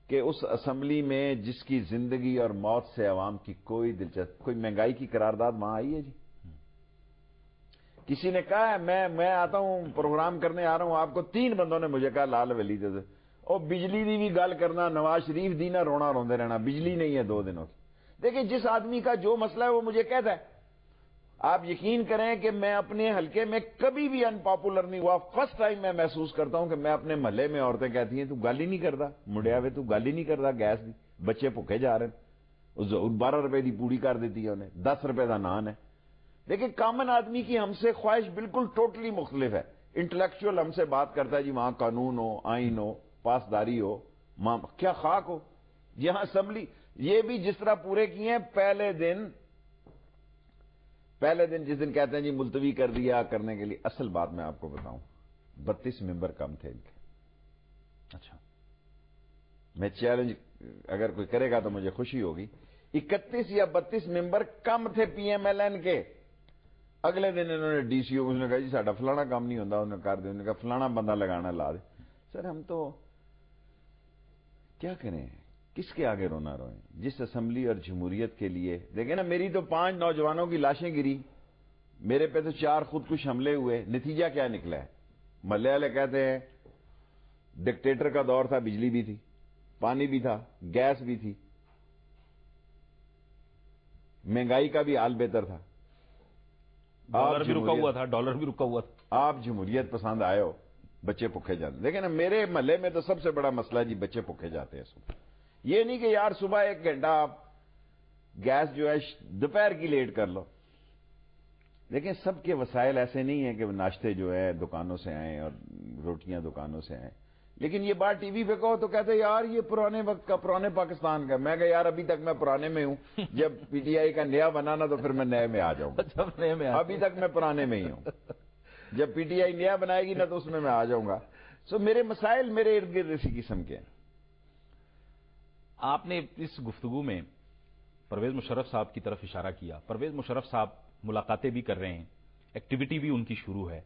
کہ اس اسمبلی میں جس کی زندگی اور موت سے عوام کی کوئی دلچسپی, کوئی مہنگائی کی قرارداد وہاں آئی ہے جی؟ کسی نے کہا ہے میں آتا ہوں پروگرام کرنے آ رہا ہوں, آپ کو 3 بندوں نے مجھے کہا لال ولی دے اور بجلی دی بھی گل کرنا, نواز شریف دی نہ رونا روندے رہنا, بجلی نہیں ہے 2 دنوں کی. دیکھیں جس آدمی کا جو مسئلہ ہے وہ مجھے کہتا ہے. آپ یقین کریں کہ میں اپنے حلقے میں کبھی بھی ان پاپولر نہیں ہوا. فرسٹ ٹائم میں محسوس کرتا ہوں کہ میں اپنے محلے میں عورتیں کہتی ہیں تو گل ہی نہیں کرتا, مڑیا وے تو گل ہی نہیں کرتا گیس دی, بچے بھوکے جا رہے ہیں, 12 روپے دی پوڑی کر دیتی ہے انہیں, 10 روپے دا نان ہے. لیکن کامن آدمی کی ہم سے خواہش بالکل ٹوٹلی مختلف ہے. انٹلیکچوئل ہم سے بات کرتا ہے جی وہاں قانون ہو, آئین ہو, پاسداری ہو, کیا خاک ہو. یہاں اسمبلی یہ بھی جس طرح پورے کیے ہیں, پہلے دن جس دن کہتے ہیں جی ملتوی کر دیا کرنے کے لیے, اصل بات میں آپ کو بتاؤں 32 ممبر کم تھے ان کے. اچھا, میں چیلنج اگر کوئی کرے گا تو مجھے خوشی ہوگی, 31 یا 32 ممبر کم تھے پی ایم ایل این کے. اگلے دن انہوں نے ڈی سی او نے کہا جی ساڈا فلانا کام نہیں ہوتا, انہوں نے کر دیا, انہوں نے کہا فلانا بندہ لگانا لا دے. سر ہم تو کیا کریں, کس کے آگے رونا روئیں. جس اسمبلی اور جمہوریت کے لیے دیکھیں نا, میری تو 5 نوجوانوں کی لاشیں گری, میرے پہ تو 4 خودکش حملے ہوئے. نتیجہ کیا نکلا ہے؟ محلے والے کہتے ہیں ڈکٹیٹر کا دور تھا, بجلی بھی تھی, پانی بھی تھا, گیس بھی تھی, مہنگائی کا بھی حال بہتر تھا, ڈالر بھی رکا ہوا تھا. آپ جمہوریت پسند آئے ہو, بچے بھوکے جاتے. دیکھیں نا میرے محلے میں تو سب سے بڑا مسئلہ جی بچے بھوکے جاتے ہیں صبح. یہ نہیں کہ یار صبح 1 گھنٹہ آپ گیس جو ہے دوپہر کی لیٹ کر لو. دیکھیں سب کے وسائل ایسے نہیں ہیں کہ ناشتے جو ہے دکانوں سے آئیں اور روٹیاں دکانوں سے آئیں. لیکن یہ بات ٹی وی پہ کہو تو کہتے ہیں یار یہ پرانے وقت کا, پرانے پاکستان کا. میں کہا یار ابھی تک میں پرانے میں ہوں, جب پی ٹی آئی کا نیا بنانا تو پھر میں نئے میں آ جاؤں گا. ابھی تک میں پرانے میں ہی ہوں, جب پی ٹی آئی نیا بنائے گی نا تو اس میں آ جاؤں گا. سو میرے مسائل میرے ارد گرد اسی قسم کے ہیں. آپ نے اس گفتگو میں پرویز مشرف صاحب کی طرف اشارہ کیا. پرویز مشرف صاحب ملاقاتیں بھی کر رہے ہیں, ایکٹیویٹی بھی ان کی شروع ہے.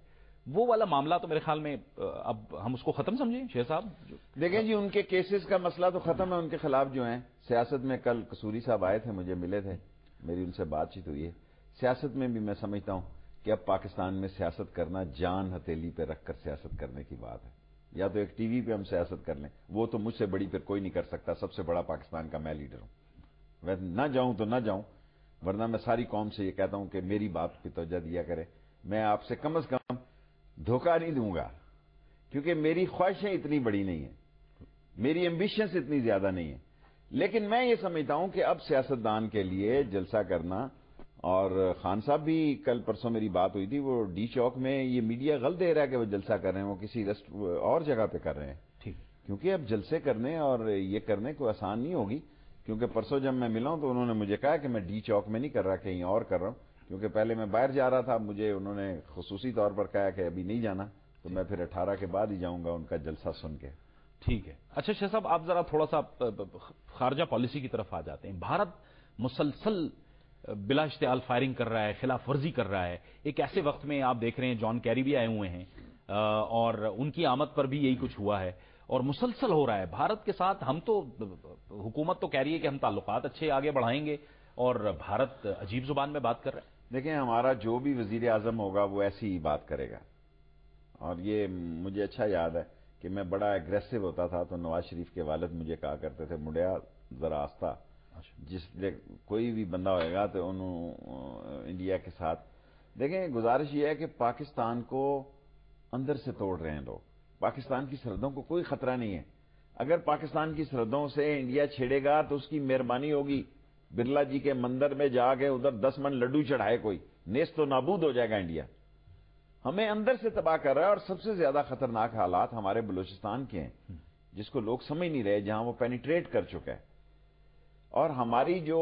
وہ والا معاملہ تو میرے خیال میں اب ہم اس کو ختم سمجھیں شیخ صاحب. دیکھیں جی ان کے کیسز کا مسئلہ تو ختم ہے, ان کے خلاف جو ہیں سیاست میں. کل قصوری صاحب آئے تھے, مجھے ملے تھے, میری ان سے بات چیت ہوئی ہے. سیاست میں بھی میں سمجھتا ہوں کہ اب پاکستان میں سیاست کرنا جان ہتھیلی پہ رکھ کر سیاست کرنے کی بات ہے. یا تو ایک ٹی وی پہ ہم سیاست کر لیں, وہ تو مجھ سے بڑی پھر کوئی نہیں کر سکتا. سب سے بڑا پاکستان کا میں لیڈر ہوں, میں نہ جاؤں تو نہ جاؤں, ورنہ میں ساری قوم سے یہ کہتا ہوں کہ میری بات پہ توجہ دیا کرے. میں آپ سے کم از کم دھوکہ نہیں دوں گا, کیونکہ میری خواہشیں اتنی بڑی نہیں ہیں, میری ایمبیشنز اتنی زیادہ نہیں ہیں. لیکن میں یہ سمجھتا ہوں کہ اب سیاستدان کے لیے جلسہ کرنا, اور خان صاحب بھی کل پرسوں میری بات ہوئی تھی, وہ ڈی چوک میں یہ میڈیا غلط دے رہا ہے کہ وہ جلسہ کر رہے ہیں, وہ کسی اور جگہ پہ کر رہے ہیں. ٹھیک, کیونکہ اب جلسے کرنے اور یہ کرنے کو آسان نہیں ہوگی. کیونکہ پرسوں جب میں ملا ہوں تو انہوں نے مجھے کہا کہ میں ڈی چوک میں نہیں کر رہا, کہیں اور کر رہا ہوں. کیونکہ پہلے میں باہر جا رہا تھا, مجھے انہوں نے خصوصی طور پر کہا کہ ابھی نہیں جانا, تو میں پھر 18 کے بعد ہی جاؤں گا ان کا جلسہ سن کے. ٹھیک ہے. اچھا شیخ صاحب, آپ ذرا تھوڑا سا خارجہ پالیسی کی طرف آ جاتے ہیں. بھارت مسلسل بلا اشتعال فائرنگ کر رہا ہے, خلاف ورزی کر رہا ہے. ایک ایسے وقت میں آپ دیکھ رہے ہیں جان کیری بھی آئے ہوئے ہیں, اور ان کی آمد پر بھی یہی کچھ ہوا ہے, اور مسلسل ہو رہا ہے بھارت کے ساتھ. ہم تو حکومت تو کہہ رہی ہے کہ ہم تعلقات اچھے آگے بڑھائیں گے, اور بھارت عجیب زبان میں بات کر رہا ہے. دیکھیں ہمارا جو بھی وزیر اعظم ہوگا وہ ایسی ہی بات کرے گا، اور یہ مجھے اچھا یاد ہے کہ میں بڑا ایگریسو ہوتا تھا تو نواز شریف کے والد مجھے کہا کرتے تھے مڈیا ذرا آستہ، جس لئے کوئی بھی بندہ ہوئے گا تو انہوں انڈیا کے ساتھ دیکھیں گزارش یہ ہے کہ پاکستان کو اندر سے توڑ رہے ہیں لوگ، پاکستان کی سرحدوں کو کوئی خطرہ نہیں ہے، اگر پاکستان کی سرحدوں سے انڈیا چھیڑے گا تو اس کی مہربانی ہوگی برلا جی کے مندر میں جا کے ادھر 10 من لڈو چڑھائے کوئی، نیست و نابود ہو جائے گا انڈیا، ہمیں اندر سے تباہ کر رہا ہے، اور سب سے زیادہ خطرناک حالات ہمارے بلوچستان کے ہیں جس کو لوگ سمجھ نہیں رہے، جہاں وہ پینیٹریٹ کر چکا ہے، اور ہماری جو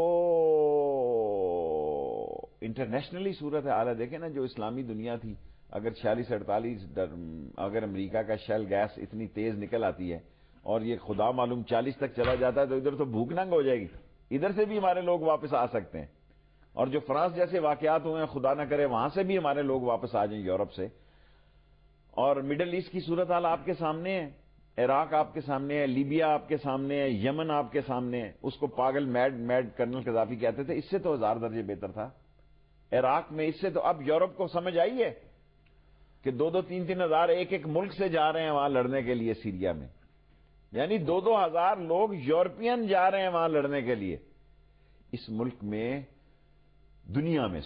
انٹرنیشنلی صورت حال ہے دیکھیں نا، جو اسلامی دنیا تھی، اگر 46-48 اگر امریکہ کا شیل گیس اتنی تیز نکل آتی ہے اور یہ خدا معلوم 40 تک چلا جاتا ہے تو ادھر تو بھوک ننگ ہو جائے گی، ادھر سے بھی ہمارے لوگ واپس آ سکتے ہیں، اور جو فرانس جیسے واقعات ہوئے ہیں خدا نہ کرے وہاں سے بھی ہمارے لوگ واپس آ جائیں یورپ سے، اور مڈل ایسٹ کی صورتحال آپ کے سامنے ہے، عراق آپ کے سامنے ہے، لیبیا آپ کے سامنے ہے، یمن آپ کے سامنے ہے، اس کو پاگل میڈ کرنل قذافی کہتے تھے، اس سے تو 1000 درجے بہتر تھا عراق میں، اس سے تو اب یورپ کو سمجھ آئی ہے کہ 2-3 ہزار ایک ملک سے جا رہے ہیں وہاں لڑنے کے لیے سیریا میں، یعنی 2-2 ہزار لوگ یورپین جا رہے ہیں وہاں لڑنے کے لیے، اس ملک میں دنیا میں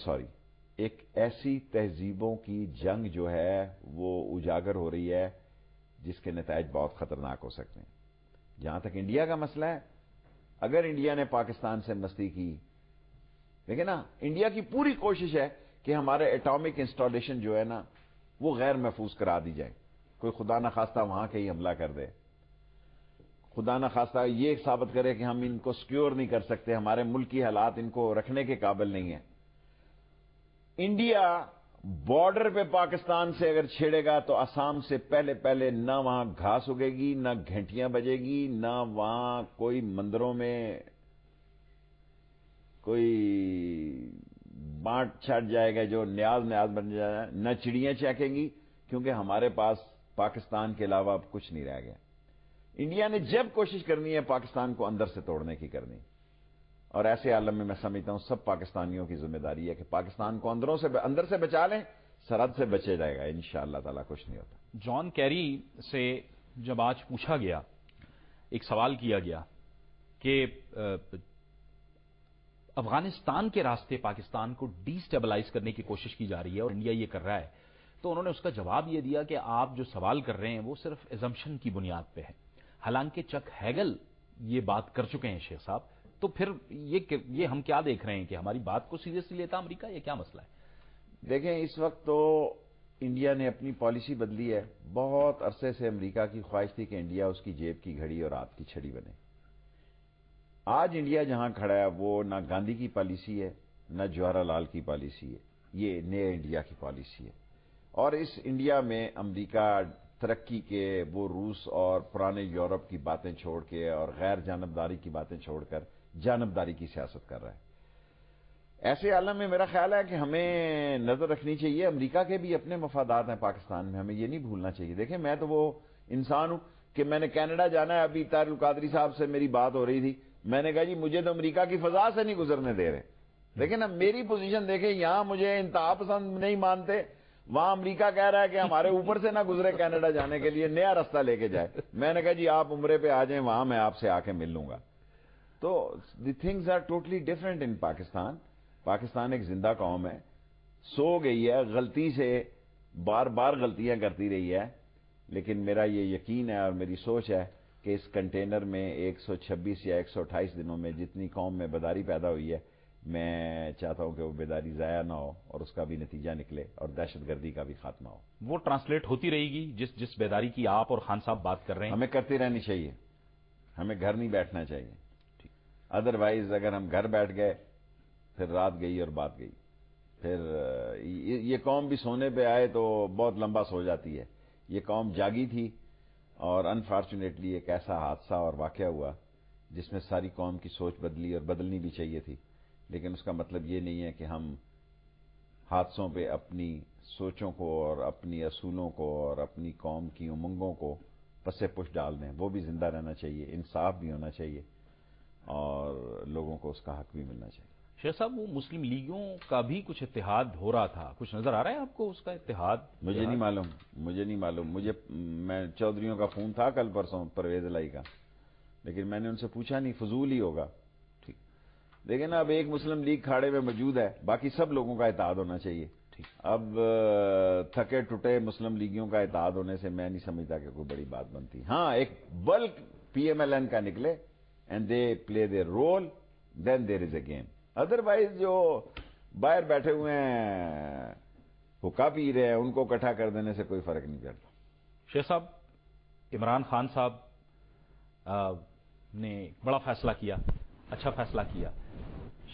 ایک ایسی تہذیبوں کی جنگ جو ہے وہ اجاگر ہو رہی ہے جس کے نتائج بہت خطرناک ہو سکتے ہیں۔ جہاں تک انڈیا کا مسئلہ ہے، اگر انڈیا نے پاکستان سے مستی کی، دیکھیں نا انڈیا کی پوری کوشش ہے کہ ہمارے ایٹامک انسٹالیشن جو ہے نا وہ غیر محفوظ کرا دی جائے، کوئی خدا نہ خواستہ وہاں کہیں حملہ کر دے، خدا نہ خواستہ یہ ثابت کرے کہ ہم ان کو سیکیور نہیں کر سکتے، ہمارے ملک کی حالات ان کو رکھنے کے قابل نہیں ہیں۔ انڈیا بارڈر پہ پاکستان سے اگر چھیڑے گا تو آسام سے پہلے نہ وہاں گھاس اگے گی، نہ گھنٹیاں بجے گی، نہ وہاں کوئی مندروں میں کوئی بانٹ چھٹ جائے گا جو نیاز بن جائے گا، نہ چڑیاں چہکیں گی، کیونکہ ہمارے پاس پاکستان کے علاوہ اب کچھ نہیں رہ گیا۔ انڈیا نے جب کوشش کرنی ہے پاکستان کو اندر سے توڑنے کی کرنی، اور ایسے عالم میں سمجھتا ہوں سب پاکستانیوں کی ذمہ داری ہے کہ پاکستان کو اندر سے بچا لیں، سرحد سے بچے جائے گا انشاءاللہ تعالی، کچھ نہیں ہوتا۔ جان کیری سے جب آج پوچھا گیا، ایک سوال کیا گیا کہ افغانستان کے راستے پاکستان کو ڈی سٹیبلائز کرنے کی کوشش کی جا رہی ہے اور انڈیا یہ کر رہا ہے، تو انہوں نے اس کا جواب یہ دیا کہ آپ جو سوال کر رہے ہیں وہ صرف ایزمپشن کی بنیاد پہ ہے، حالانکہ چک ہیگل یہ بات کر چکے ہیں شیخ صاحب، تو پھر یہ ہم کیا دیکھ رہے ہیں کہ ہماری بات کو سیریسلی لیتا امریکہ، یہ کیا مسئلہ ہے؟ دیکھیں اس وقت تو انڈیا نے اپنی پالیسی بدلی ہے، بہت عرصے سے امریکہ کی خواہش تھی کہ انڈیا اس کی جیب کی گھڑی اور ہاتھ کی چھڑی بنے۔ آج انڈیا جہاں کھڑا ہے وہ نہ گاندھی کی پالیسی ہے نہ جواہر لال کی پالیسی ہے، یہ نئے انڈیا کی پالیسی ہے، اور اس انڈیا میں امریکہ ترقی کے وہ روس اور پرانے یورپ کی باتیں چھوڑ کے اور غیر جانبداری کی باتیں چھوڑ کر جانبداری کی سیاست کر رہا ہے۔ ایسے عالم میں میرا خیال ہے کہ ہمیں نظر رکھنی چاہیے، امریکہ کے بھی اپنے مفادات ہیں پاکستان میں، ہمیں یہ نہیں بھولنا چاہیے۔ دیکھیں میں تو وہ انسان ہوں کہ میں نے کینیڈا جانا ہے، ابھی طاہر القادری صاحب سے میری بات ہو رہی تھی، میں نے کہا جی مجھے تو امریکہ کی فضا سے نہیں گزرنے دے رہے، لیکن اب میری پوزیشن دیکھیں، یہاں مجھے انتہا پسند نہیں مانتے، وہاں امریکہ کہہ رہا ہے کہ ہمارے اوپر سے نہ گزرے کینیڈا جانے کے لیے، نیا راستہ لے کے جائے۔ میں نے کہا جی آپ عمرے پہ آ جائیں، وہاں میں آپ سے آ کے مل لوں گا۔ تو the things are totally different in Pakistan. Pakistan ایک زندہ قوم ہے، سو گئی ہے، غلطی سے بار بار غلطیاں کرتی رہی ہے، لیکن میرا یہ یقین ہے اور میری سوچ ہے کہ اس کنٹینر میں 126 یا 128 دنوں میں جتنی قوم میں بیداری پیدا ہوئی ہے، میں چاہتا ہوں کہ وہ بیداری ضائع نہ ہو اور اس کا بھی نتیجہ نکلے اور دہشت گردی کا بھی خاتمہ ہو۔ وہ ٹرانسلیٹ ہوتی رہے گی جس بیداری کی آپ اور خان صاحب بات کر رہے ہیں؟ ہمیں کرتی رہنی چاہیے، ہمیں گھر نہیں بیٹھنا چاہیے، ادروائز اگر ہم گھر بیٹھ گئے پھر رات گئی اور بات گئی، پھر یہ قوم بھی سونے پہ آئے تو بہت لمبا سو جاتی ہے۔ یہ قوم جاگی تھی اور انفارچونیٹلی ایک ایسا حادثہ اور واقعہ ہوا جس میں ساری قوم کی سوچ بدلی اور بدلنی بھی چاہیے تھی، لیکن اس کا مطلب یہ نہیں ہے کہ ہم حادثوں پہ اپنی سوچوں کو اور اپنی اصولوں کو اور اپنی قوم کی امنگوں کو پس پش ڈال دیں۔ وہ بھی زندہ رہنا چاہیے، انصاف بھی ہونا چاہیے اور لوگوں کو اس کا حق بھی ملنا چاہیے۔ شیخ صاحب وہ مسلم لیگوں کا بھی کچھ اتحاد ہو رہا تھا، کچھ نظر آ رہا ہے آپ کو اس کا اتحاد؟ مجھے نہیں معلوم. میں چودھریوں کا فون تھا کل پرسوں پرویز الہی کا، لیکن میں نے ان سے پوچھا نہیں، فضول ہی ہوگا. ٹھیک. دیکھیں نا، اب ایک مسلم لیگ کھاڑے میں موجود ہے، باقی سب لوگوں کا اتحاد ہونا چاہیے. ٹھیک. اب تھکے ٹوٹے مسلم لیگیوں کا اتحاد ہونے سے میں نہیں سمجھتا کہ کوئی بڑی بات بنتی. ہاں، ایک بلک پی ایم ایل این کا نکلے and they play their role, then there is a game. Otherwise جو باہر بیٹھے ہوئے ہیں حقہ پی رہے ہیں، ان کو اکٹھا کر دینے سے کوئی فرق نہیں پڑتا. شیخ صاحب، عمران خان صاحب نے بڑا فیصلہ کیا، اچھا فیصلہ کیا،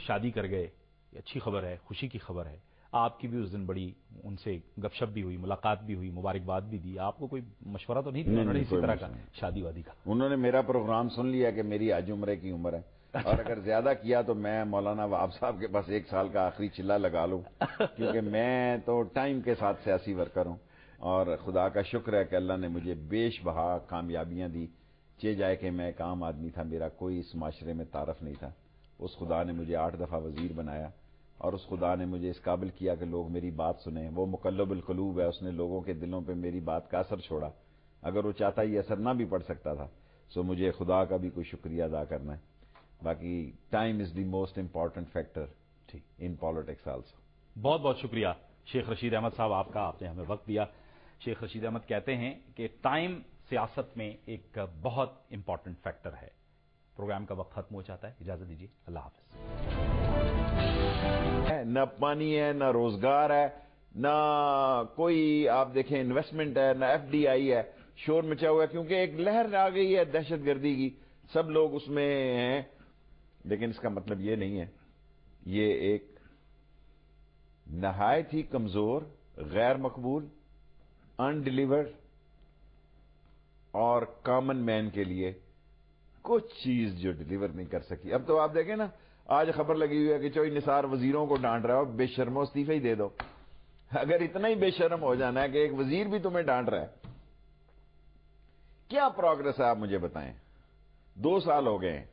شادی کر گئے. یہ اچھی خبر ہے، خوشی کی خبر ہے. آپ کی بھی اس دن بڑی ان سے گپ شپ بھی ہوئی، ملاقات بھی ہوئی، مبارکباد بھی دی. آپ کو کوئی مشورہ تو نہیں دیا انہوں نے اسی طرح کا شادی وادی کا؟ انہوں نے میرا پروگرام سن لیا کہ میری حج عمرے کی عمر ہے، اور اگر زیادہ کیا تو میں مولانا وہاب صاحب کے پاس 1 سال کا آخری چلہ لگا لوں، کیونکہ میں تو ٹائم کے ساتھ سیاسی ورکر ہوں. اور خدا کا شکر ہے کہ اللہ نے مجھے بیش بہا کامیابیاں دی. جائے کہ میں ایک عام آدمی تھا، میرا کوئی اس معاشرے میں تعارف نہیں تھا. اس خدا نے مجھے 8 دفعہ وزیر بنایا، اور اس خدا نے مجھے اس قابل کیا کہ لوگ میری بات سنیں. وہ مقلب القلوب ہے، اس نے لوگوں کے دلوں پہ میری بات کا اثر چھوڑا. اگر وہ چاہتا یہ اثر نہ بھی پڑ سکتا تھا. سو مجھے خدا کا بھی کوئی شکریہ ادا کرنا ہے. باقی time is the most important factor in politics also. بہت بہت شکریہ شیخ رشید احمد صاحب آپ کا، آپ نے ہمیں وقت دیا. شیخ رشید احمد کہتے ہیں کہ ٹائم سیاست میں ایک بہت امپورٹنٹ فیکٹر ہے. پروگرام کا وقت ختم ہو جاتا ہے، اجازت دیجیے، اللہ حافظ. نہ پانی ہے، نہ روزگار ہے، نہ کوئی آپ دیکھیں انویسٹمنٹ ہے، نہ ایف ڈی آئی ہے. شور مچا ہوا ہے کیونکہ ایک لہر آ گئی ہے دہشت گردی کی، سب لوگ اس میں ہیں. لیکن اس کا مطلب یہ نہیں ہے. یہ ایک نہایت ہی کمزور، غیر مقبول، انڈیلیورڈ اور کامن مین کے لیے کچھ چیز جو ڈیلیور نہیں کر سکی. اب تو آپ دیکھیں نا، آج خبر لگی ہوئی ہے کہ چوئی نثار وزیروں کو ڈانٹ رہا ہے، بے شرمو استعفے ہی دے دو. اگر اتنا ہی بے شرم ہو جانا ہے کہ ایک وزیر بھی تمہیں ڈانٹ رہا ہے، کیا پروگرس ہے آپ مجھے بتائیں. 2 سال ہو گئے ہیں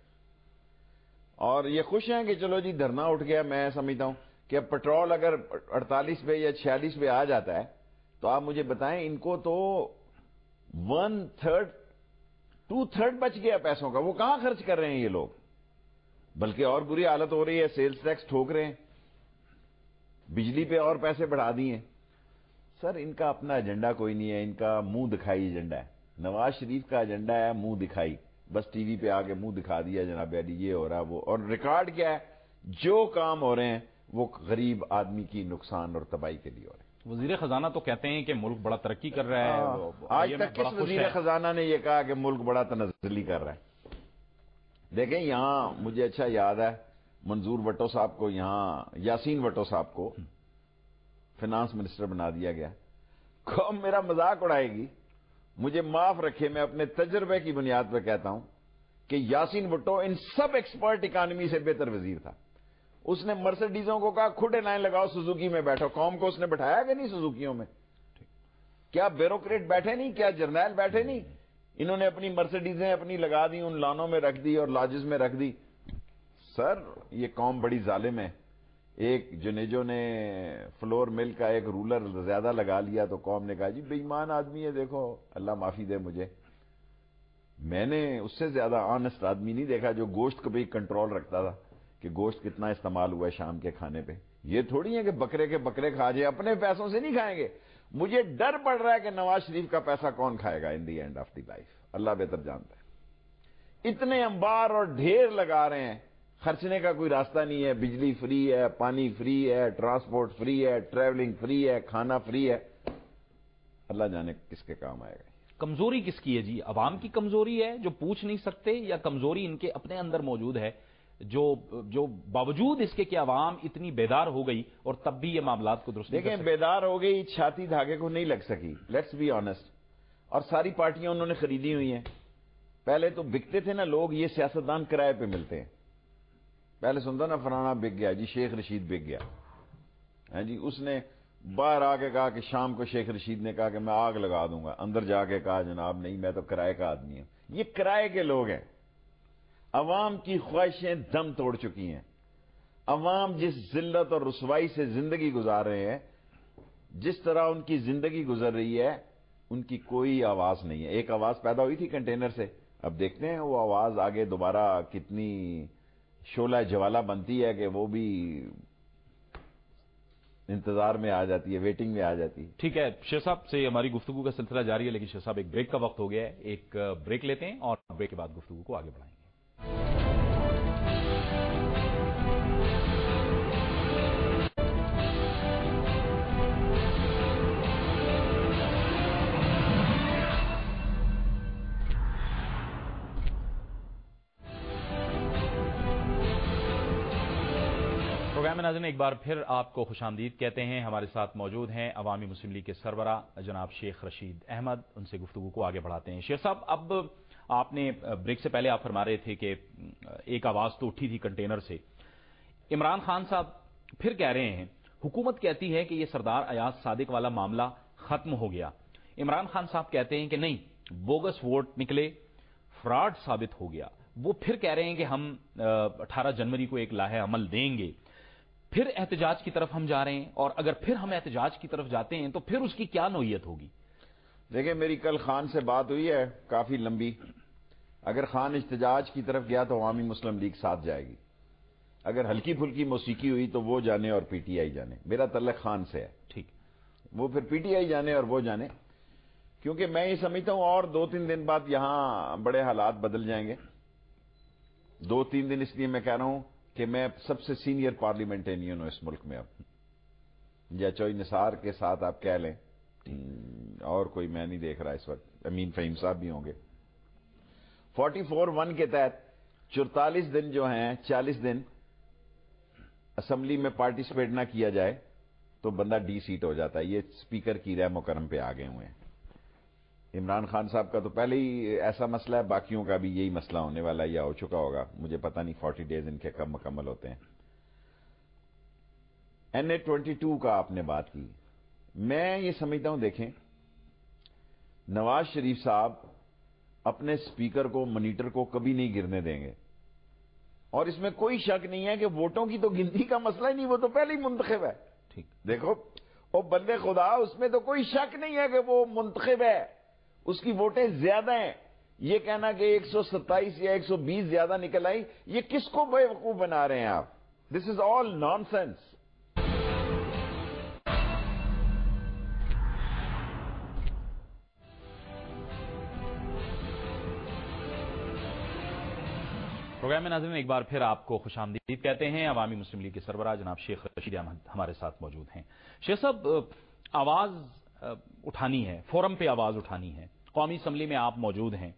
اور یہ خوش ہیں کہ چلو جی دھرنا اٹھ گیا. میں سمجھتا ہوں کہ اب پیٹرول اگر 48 پہ یا 46 پہ آ جاتا ہے تو آپ مجھے بتائیں، ان کو تو 1/3 2/3 بچ گیا پیسوں کا. وہ کہاں خرچ کر رہے ہیں یہ لوگ؟ بلکہ اور بری حالت ہو رہی ہے. سیلز ٹیکس ٹھوک رہے ہیں، بجلی پہ اور پیسے بڑھا دیے. سر ان کا اپنا ایجنڈا کوئی نہیں ہے، ان کا منہ دکھائی ایجنڈا ہے. نواز شریف کا ایجنڈا ہے منہ دکھائی. بس ٹی وی پہ آ کے منہ دکھا دیا جناب علی یہ ہو رہا وہ، اور ریکارڈ کیا ہے؟ جو کام ہو رہے ہیں وہ غریب آدمی کی نقصان اور تباہی کے لیے ہو رہے ہیں. وزیر خزانہ تو کہتے ہیں کہ ملک بڑا ترقی کر رہا ہے. آج تک کس وزیر خزانہ نے یہ کہا کہ ملک بڑا تنزلی کر رہا ہے؟ دیکھیں یہاں مجھے اچھا یاد ہے، منظور وٹو صاحب کو، یہاں یاسین وٹو صاحب کو فنانس منسٹر بنا دیا گیا. قوم میرا مذاق اڑائے گی، مجھے معاف رکھے، میں اپنے تجربے کی بنیاد پہ کہتا ہوں کہ یاسین وٹو ان سب ایکسپرٹ اکانومی سے بہتر وزیر تھا. اس نے مرسڈیزوں کو کہا کھڑے لائن لگاؤ، سوزوکی میں بیٹھو. قوم کو اس نے بٹھایا کہ نہیں سوزوکیوں میں؟ کیا بیوروکریٹ بیٹھے نہیں؟ کیا جرنیل بیٹھے نہیں؟ انہوں نے اپنی مرسڈیزیں اپنی لگا دی، ان لانوں میں رکھ دی اور لاجز میں رکھ دی. سر یہ قوم بڑی ظالم ہے. ایک جنیجو نے فلور مل کا ایک رولر زیادہ لگا لیا تو قوم نے کہا جی بے ایمان آدمی ہے، دیکھو اللہ معافی دے مجھے. میں نے اس سے زیادہ آنےسٹ آدمی نہیں دیکھا جو گوشت کو بھی کنٹرول رکھتا تھا کہ گوشت کتنا استعمال ہوا ہے شام کے کھانے پہ. یہ تھوڑی ہے کہ بکرے کے بکرے کھا جائے، اپنے پیسوں سے نہیں کھائیں گے. مجھے ڈر پڑ رہا ہے کہ نواز شریف کا پیسہ کون کھائے گا in the end of the life. اللہ بہتر جانتا ہے. اتنے انبار اور ڈھیر لگا رہے ہیں، خرچنے کا کوئی راستہ نہیں ہے. بجلی فری ہے، پانی فری ہے، ٹرانسپورٹ فری ہے، ٹریولنگ فری ہے، کھانا فری ہے. اللہ جانے کس کے کام آئے گا. کمزوری کس کی ہے جی؟ عوام کی کمزوری ہے جو پوچھ نہیں سکتے، یا کمزوری ان کے اپنے اندر موجود ہے جو باوجود اس کے کہ عوام اتنی بیدار ہو گئی اور تب بھی یہ معاملات کو درست نہیں کر دیکھیں سکتے؟ بیدار ہو گئی، چھاتی دھاگے کو نہیں لگ سکی. Let's be honest. اور ساری پارٹیاں انہوں نے خریدی ہوئی ہیں. پہلے تو بکتے تھے نا لوگ، یہ سیاستدان کرائے پہ ملتے ہیں. پہلے سنتا نا فلانا بک گیا جی، شیخ رشید بک گیا ہے جی. اس نے باہر آ کے کہا کہ شام کو شیخ رشید نے کہا کہ میں آگ لگا دوں گا. اندر جا کے کہا جناب نہیں، میں تو کرائے کا آدمی ہوں. یہ کرائے کے لوگ ہیں. عوام کی خواہشیں دم توڑ چکی ہیں. عوام جس ذلت اور رسوائی سے زندگی گزار رہے ہیں، جس طرح ان کی زندگی گزر رہی ہے، ان کی کوئی آواز نہیں ہے. ایک آواز پیدا ہوئی تھی کنٹینر سے، اب دیکھتے ہیں وہ آواز آگے دوبارہ کتنی شعلہ جوالہ بنتی ہے کہ وہ بھی انتظار میں آ جاتی ہے، ویٹنگ میں آ جاتی ہے. ٹھیک ہے، شیخ صاحب سے ہماری گفتگو کا سلسلہ جاری ہے، لیکن شیخ صاحب ایک بریک کا وقت ہو گیا ہے. ایک بریک لیتے ہیں اور بریک کے بعد گفتگو کو آگے بڑھائیں گے. پروگرام ناظرین ایک بار پھر آپ کو خوش آمدید کہتے ہیں. ہمارے ساتھ موجود ہیں عوامی مسلم لیگ کے سربراہ جناب شیخ رشید احمد. ان سے گفتگو کو آگے بڑھاتے ہیں. شیخ صاحب، اب آپ نے بریک سے پہلے آپ فرما رہے تھے کہ ایک آواز تو اٹھی تھی کنٹینر سے. عمران خان صاحب پھر کہہ رہے ہیں، حکومت کہتی ہے کہ یہ سردار ایاز صادق والا معاملہ ختم ہو گیا. عمران خان صاحب کہتے ہیں کہ نہیں، بوگس ووٹ نکلے، فراڈ ثابت ہو گیا. وہ پھر کہہ رہے ہیں کہ ہم 18 جنوری کو ایک لاہے عمل دیں گے. پھر احتجاج کی طرف ہم جا رہے ہیں، اور اگر پھر ہم احتجاج کی طرف جاتے ہیں تو پھر اس کی کیا نوعیت ہوگی؟ دیکھیں، میری کل خان سے بات ہوئی ہے کافی لمبی. اگر خان احتجاج کی طرف گیا تو عوامی مسلم لیگ ساتھ جائے گی. اگر ہلکی پھلکی موسیقی ہوئی تو وہ جانے اور پی ٹی آئی جانے. میرا تعلق خان سے ہے. ٹھیک، وہ پھر پی ٹی آئی جانے اور وہ جانے، کیونکہ میں یہ سمجھتا ہوں اور 2-3 دن بعد یہاں بڑے حالات بدل جائیں گے. 2-3 دن اس لیے میں کہہ رہا ہوں کہ میں سب سے سینئر پارلیمنٹرین ہوں اس ملک میں. اب یا چوئی نثار کے ساتھ آپ کہہ لیں، اور کوئی میں نہیں دیکھ رہا اس وقت. امین فہیم صاحب بھی ہوں گے. 44(1) کے تحت 44 دن جو ہیں، 40 دن اسمبلی میں پارٹیسپیٹ نہ کیا جائے تو بندہ ڈی سیٹ ہو جاتا ہے. یہ اسپیکر کی رحم و کرم پہ آگے ہوئے ہیں. عمران خان صاحب کا تو پہلے ہی ایسا مسئلہ ہے، باقیوں کا بھی یہی مسئلہ ہونے والا ہے یا ہو چکا ہوگا. مجھے پتہ نہیں 40 ڈیز ان کے کب مکمل ہوتے ہیں. NA-22 کا آپ نے بات کی. میں یہ سمجھتا ہوں، دیکھیں، نواز شریف صاحب اپنے اسپیکر کو، منیٹر کو کبھی نہیں گرنے دیں گے. اور اس میں کوئی شک نہیں ہے کہ ووٹوں کی تو گنتی کا مسئلہ ہی نہیں، وہ تو پہلے ہی منتخب ہے. ٹھیک، دیکھو وہ بندے خدا، اس میں تو کوئی شک نہیں ہے کہ وہ منتخب ہے، اس کی ووٹیں زیادہ ہیں. یہ کہنا کہ 127 یا 120 زیادہ نکل آئی، یہ کس کو بے وقوف بنا رہے ہیں آپ؟ دس از آل نان سینس. پروگرام میں ناظرین ایک بار پھر آپ کو خوش آمدید کہتے ہیں. عوامی مسلم لیگ کے سربراہ جناب شیخ رشید احمد ہمارے ساتھ موجود ہیں. شیخ صاحب، آواز اٹھانی ہے، فورم پہ آواز اٹھانی ہے. قومی اسمبلی میں آپ موجود ہیں.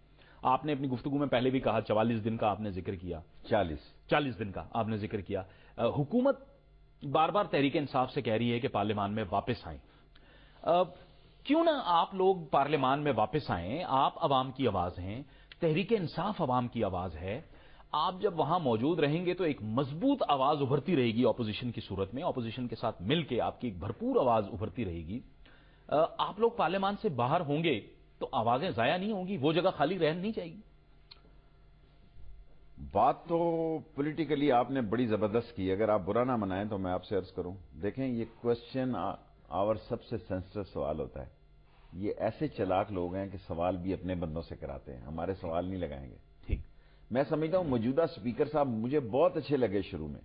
آپ نے اپنی گفتگو میں پہلے بھی کہا 44 دن کا آپ نے ذکر کیا. 40 دن کا آپ نے ذکر کیا. حکومت بار بار تحریک انصاف سے کہہ رہی ہے کہ پارلیمان میں واپس آئیں. کیوں نہ آپ لوگ پارلیمان میں واپس آئیں؟ آپ عوام کی آواز ہیں، تحریک انصاف عوام کی آواز ہے. آپ جب وہاں موجود رہیں گے تو ایک مضبوط آواز ابھرتی رہے گی اپوزیشن کی صورت میں. اپوزیشن کے ساتھ مل کے آپ کی ایک بھرپور آواز ابھرتی رہے گی. آپ لوگ پارلیمان سے باہر ہوں گے تو آوازیں ضائع نہیں ہوں گی، وہ جگہ خالی رہ نہیں جائے گی. بات تو پولیٹیکلی آپ نے بڑی زبردست کی. اگر آپ برا نہ منائیں تو میں آپ سے عرض کروں، دیکھیں یہ کوشچن آور سب سے سینسٹیو سوال ہوتا ہے. یہ ایسے چلاک لوگ ہیں کہ سوال بھی اپنے بندوں سے کراتے ہیں، ہمارے سوال نہیں لگائیں گے. ٹھیک، میں سمجھتا ہوں موجودہ اسپیکر صاحب مجھے بہت اچھے لگے. شروع میں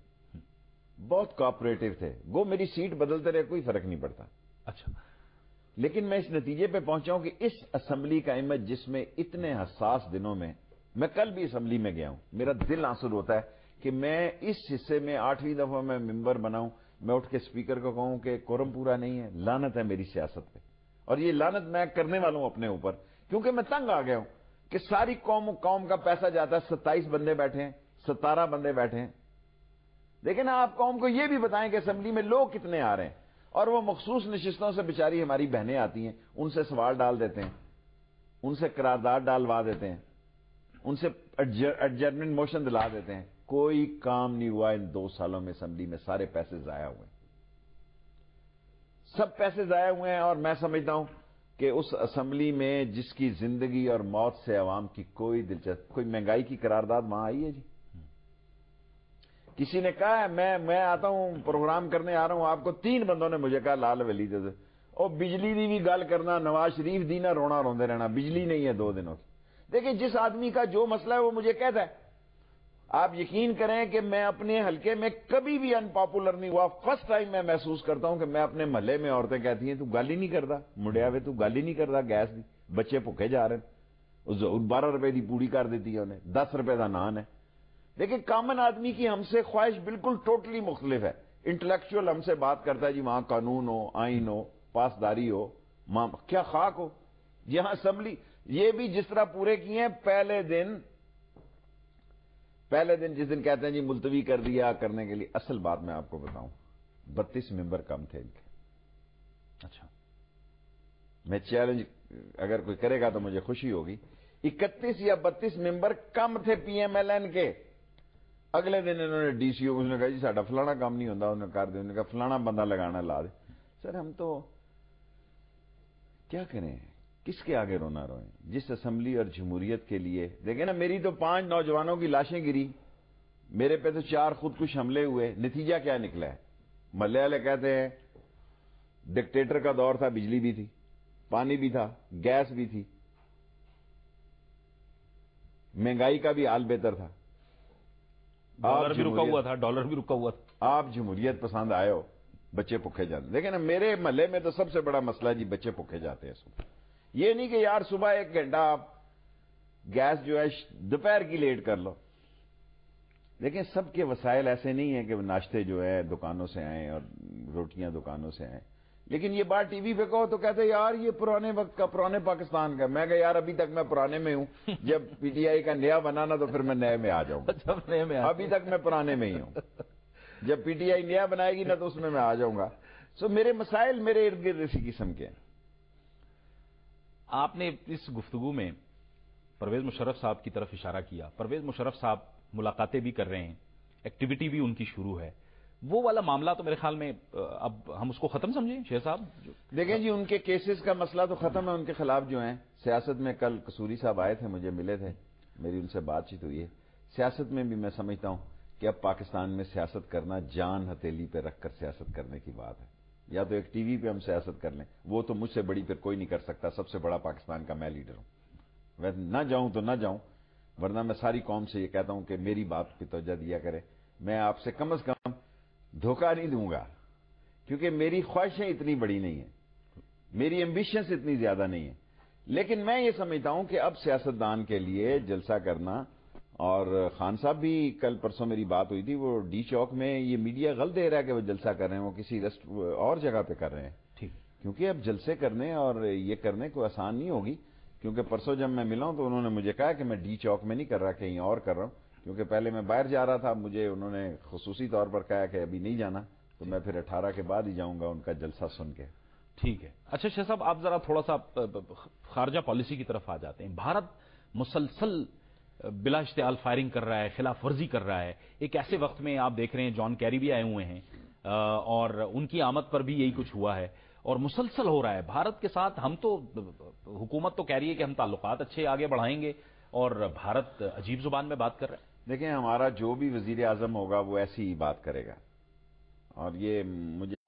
بہت کوآپریٹو تھے. وہ میری سیٹ بدلتے رہے، کوئی فرق نہیں پڑتا. اچھا، لیکن میں اس نتیجے پہ پہنچا ہوں کہ اس اسمبلی کا امیج، جس میں اتنے حساس دنوں میں، میں کل بھی اسمبلی میں گیا ہوں، میرا دل آنسر ہوتا ہے کہ میں اس حصے میں 8ویں دفعہ میں ممبر بناؤں، میں اٹھ کے اسپیکر کو کہوں کہ کورم پورا نہیں ہے. لعنت ہے میری سیاست پہ، اور یہ لعنت میں کرنے والا ہوں اپنے اوپر، کیونکہ میں تنگ آ گیا ہوں کہ ساری قوم کا پیسہ جاتا ہے. 27 بندے بیٹھے ہیں، 17 بندے بیٹھے ہیں. لیکن آپ قوم کو یہ بھی بتائیں کہ اسمبلی میں لوگ کتنے آ رہے ہیں. اور وہ مخصوص نشستوں سے بیچاری ہماری بہنیں آتی ہیں، ان سے سوال ڈال دیتے ہیں، ان سے قرارداد ڈالوا دیتے ہیں، ان سے ایڈجرمنٹ موشن دلا دیتے ہیں. کوئی کام نہیں ہوا ان 2 سالوں میں اسمبلی میں. سارے پیسے ضائع ہوئے، سب پیسے ضائع ہوئے ہیں. اور میں سمجھتا ہوں کہ اس اسمبلی میں جس کی زندگی اور موت سے عوام کی کوئی دلچسپی، کوئی مہنگائی کی قرارداد وہاں آئی ہے جی؟ کسی نے کہا ہے میں آتا ہوں پروگرام کرنے آ رہا ہوں آپ کو 3 بندوں نے مجھے کہا لال ولی دے اور بجلی دی بھی گل کرنا نواز شریف دی نہ رونا روندے رہنا بجلی نہیں ہے 2 دنوں کی. دیکھیں جس آدمی کا جو مسئلہ ہے وہ مجھے کہتا ہے. آپ یقین کریں کہ میں اپنے حلقے میں کبھی بھی ان پاپولر نہیں ہوا. فرسٹ ٹائم میں محسوس کرتا ہوں کہ میں اپنے محلے میں عورتیں کہتی ہیں تو گل ہی نہیں کرتا مڑیا وے تو گل ہی نہیں کرتا گیس دی بچے بھوکے جا رہے ہیں 12 روپے دی پوڑی کر دیتی ہے انہیں 10 روپے دا نان ہے. لیکن کامن آدمی کی ہم سے خواہش بالکل ٹوٹلی مختلف ہے. انٹلیکچوئل ہم سے بات کرتا ہے جی وہاں قانون ہو آئین ہو پاسداری ہو کیا خاک ہو. یہاں اسمبلی یہ بھی جس طرح پورے کیے ہیں پہلے دن جس دن کہتے ہیں جی ملتوی کر دیا کرنے کے لیے. اصل بات میں آپ کو بتاؤں 32 ممبر کم تھے ان کے. اچھا میں چیلنج اگر کوئی کرے گا تو مجھے خوشی ہوگی. 31 یا 32 ممبر کم تھے پی ایم ایل این کے. اگلے دن انہوں نے ڈی سی او نے کہا جی ساڈا فلانا کام نہیں ہوتا انہوں نے کر دیا. انہوں نے کہا فلانا بندہ لگانا لا دے. سر ہم تو کیا کریں کس کے آگے رونا روئیں. جس اسمبلی اور جمہوریت کے لیے دیکھیں نا میری تو 5 نوجوانوں کی لاشیں گری میرے پہ تو 4 خودکش حملے ہوئے. نتیجہ کیا نکلا ہے. محلے والے کہتے ہیں ڈکٹیٹر کا دور تھا بجلی بھی تھی پانی بھی تھا گیس بھی تھی مہنگائی کا بھی حال بہتر تھا ڈالر بھی رکا ہوا تھا. آپ جمہوریت پسند آئے ہو بچے بھوکے جاتے. دیکھیں نا میرے محلے میں تو سب سے بڑا مسئلہ جی بچے بھوکے جاتے ہیں. یہ نہیں کہ یار صبح 1 گھنٹہ آپ گیس جو ہے دوپہر کی لیٹ کر لو. دیکھیں سب کے وسائل ایسے نہیں ہیں کہ ناشتے جو ہے دکانوں سے آئیں اور روٹیاں دکانوں سے آئیں. لیکن یہ بات ٹی وی پہ کہو تو کہتے ہیں یار یہ پرانے وقت کا پرانے پاکستان کا. میں کہا یار ابھی تک میں پرانے میں ہوں. جب پی ٹی آئی کا نیا بنانا تو پھر میں نئے میں آ جاؤں گا. ابھی تک میں پرانے میں ہی ہوں. جب پی ٹی آئی نیا بنائے گی نا تو اس میں آ جاؤں گا. سو میرے مسائل میرے ارد گرد اسی قسم کے ہیں. آپ نے اس گفتگو میں پرویز مشرف صاحب کی طرف اشارہ کیا. پرویز مشرف صاحب ملاقاتیں بھی کر رہے ہیں ایکٹیویٹی بھی ان کی شروع ہے. وہ والا معاملہ تو میرے خیال میں اب ہم اس کو ختم سمجھیں شیخ صاحب. دیکھیں جی ان کے کیسز کا مسئلہ تو ختم ہے. ان کے خلاف جو ہیں سیاست میں کل قصوری صاحب آئے تھے مجھے ملے تھے میری ان سے بات چیت ہوئی ہے. سیاست میں بھی میں سمجھتا ہوں کہ اب پاکستان میں سیاست کرنا جان ہتھیلی پہ رکھ کر سیاست کرنے کی بات ہے. یا تو ایک ٹی وی پہ ہم سیاست کر لیں وہ تو مجھ سے بڑی پھر کوئی نہیں کر سکتا. سب سے بڑا پاکستان کا میں لیڈر ہوں. میں نہ جاؤں تو نہ جاؤں ورنہ میں ساری قوم سے یہ کہتا ہوں کہ میری بات کی توجہ دیا کرے. میں آپ سے کم از کم دھوکہ نہیں دوں گا کیونکہ میری خواہشیں اتنی بڑی نہیں ہیں میری ایمبیشنز اتنی زیادہ نہیں ہیں. لیکن میں یہ سمجھتا ہوں کہ اب سیاستدان کے لیے جلسہ کرنا اور خان صاحب بھی کل پرسوں میری بات ہوئی تھی وہ ڈی چوک میں یہ میڈیا غلط دے رہا ہے کہ وہ جلسہ کر رہے ہیں وہ کسی اور جگہ پہ کر رہے ہیں. کیونکہ اب جلسے کرنے اور یہ کرنے کو آسان نہیں ہوگی. کیونکہ پرسوں جب میں ملا ہوں تو انہوں نے مجھے کہا کہ میں ڈی چوک میں نہیں کر رہا کہیں اور کر رہا ہوں. کیونکہ پہلے میں باہر جا رہا تھا مجھے انہوں نے خصوصی طور پر کہا کہ ابھی نہیں جانا تو میں پھر 18 کے بعد ہی جاؤں گا ان کا جلسہ سن کے. ٹھیک ہے. اچھا شیخ صاحب آپ ذرا تھوڑا سا خارجہ پالیسی کی طرف آ جاتے ہیں. بھارت مسلسل بلا اشتعال فائرنگ کر رہا ہے خلاف ورزی کر رہا ہے. ایک ایسے وقت میں آپ دیکھ رہے ہیں جان کیری بھی آئے ہوئے ہیں اور ان کی آمد پر بھی یہی کچھ ہوا ہے اور مسلسل ہو رہا ہے بھارت کے ساتھ. ہم تو حکومت تو کہہ رہی ہے کہ ہم تعلقات اچھے آگے بڑھائیں گے اور بھارت عجیب زبان میں بات کر رہا ہے. دیکھیں ہمارا جو بھی وزیر اعظم ہوگا وہ ایسی ہی بات کرے گا اور یہ مجھے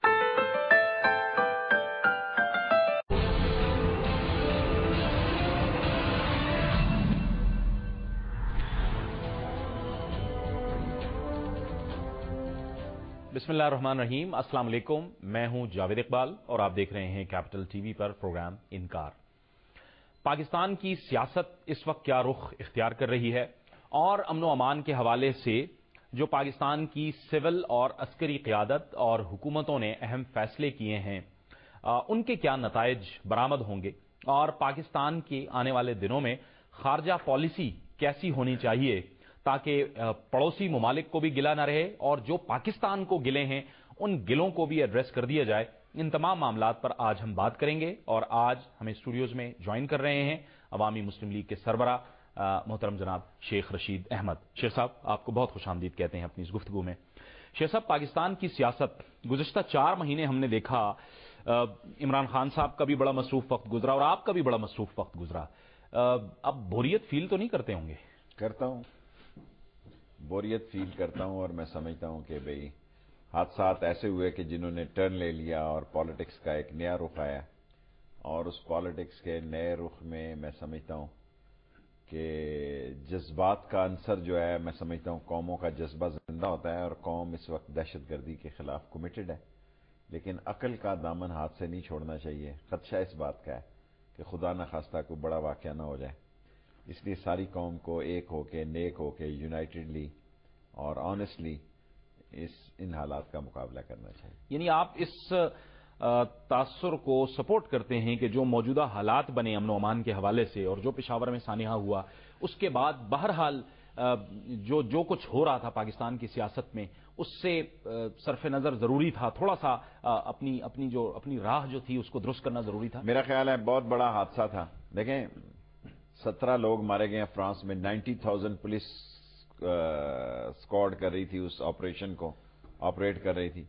بسم اللہ الرحمن الرحیم. السلام علیکم. میں ہوں جاوید اقبال اور آپ دیکھ رہے ہیں کیپٹل ٹی وی پر پروگرام انکار. پاکستان کی سیاست اس وقت کیا رخ اختیار کر رہی ہے اور امن و امان کے حوالے سے جو پاکستان کی سول اور عسکری قیادت اور حکومتوں نے اہم فیصلے کیے ہیں ان کے کیا نتائج برآمد ہوں گے اور پاکستان کے آنے والے دنوں میں خارجہ پالیسی کیسی ہونی چاہیے تاکہ پڑوسی ممالک کو بھی گلہ نہ رہے اور جو پاکستان کو گلے ہیں ان گلوں کو بھی ایڈریس کر دیا جائے. ان تمام معاملات پر آج ہم بات کریں گے اور آج ہمیں اسٹوڈیوز میں جوائن کر رہے ہیں عوامی مسلم لیگ کے سربراہ محترم جناب شیخ رشید احمد. شیخ صاحب آپ کو بہت خوش آمدید کہتے ہیں اپنی اس گفتگو میں. شیخ صاحب پاکستان کی سیاست گزشتہ 4 مہینے ہم نے دیکھا عمران خان صاحب کا بھی بڑا مصروف وقت گزرا اور آپ کا بھی بڑا مصروف وقت گزرا. اب بوریت فیل تو نہیں کرتے ہوں گے؟ کرتا ہوں. بوریت فیل کرتا ہوں اور میں سمجھتا ہوں کہ بھئی حادثات ایسے ہوئے کہ جنہوں نے ٹرن لے لیا اور پالیٹکس کا ایک نیا رخ آیا، اور اس پالیٹکس کے نئے رخ میں سمجھتا ہوں کہ جذبات کا عنصر جو ہے، میں سمجھتا ہوں قوموں کا جذبہ زندہ ہوتا ہے، اور قوم اس وقت دہشت گردی کے خلاف کمیٹڈ ہے، لیکن عقل کا دامن ہاتھ سے نہیں چھوڑنا چاہیے۔ خدشہ اس بات کا ہے کہ خدا نخواستہ کوئی بڑا واقعہ نہ ہو جائے، اس لیے ساری قوم کو ایک ہو کے، نیک ہو کے، یونائٹڈلی اور آنیسٹلی ان حالات کا مقابلہ کرنا چاہیے۔ یعنی آپ اس تاثر کو سپورٹ کرتے ہیں کہ جو موجودہ حالات بنے امن و امان کے حوالے سے اور جو پشاور میں سانحہ ہوا، اس کے بعد بہرحال جو کچھ ہو رہا تھا پاکستان کی سیاست میں، اس سے صرف نظر ضروری تھا، تھوڑا سا اپنی راہ جو تھی اس کو درست کرنا ضروری تھا؟ میرا خیال ہے بہت بڑا حادثہ تھا۔ دیکھیں 17 لوگ مارے گئے ہیں فرانس میں، 90,000 پولیس اسکواڈ کر رہی تھی، اس آپریشن کو آپریٹ کر رہی تھی۔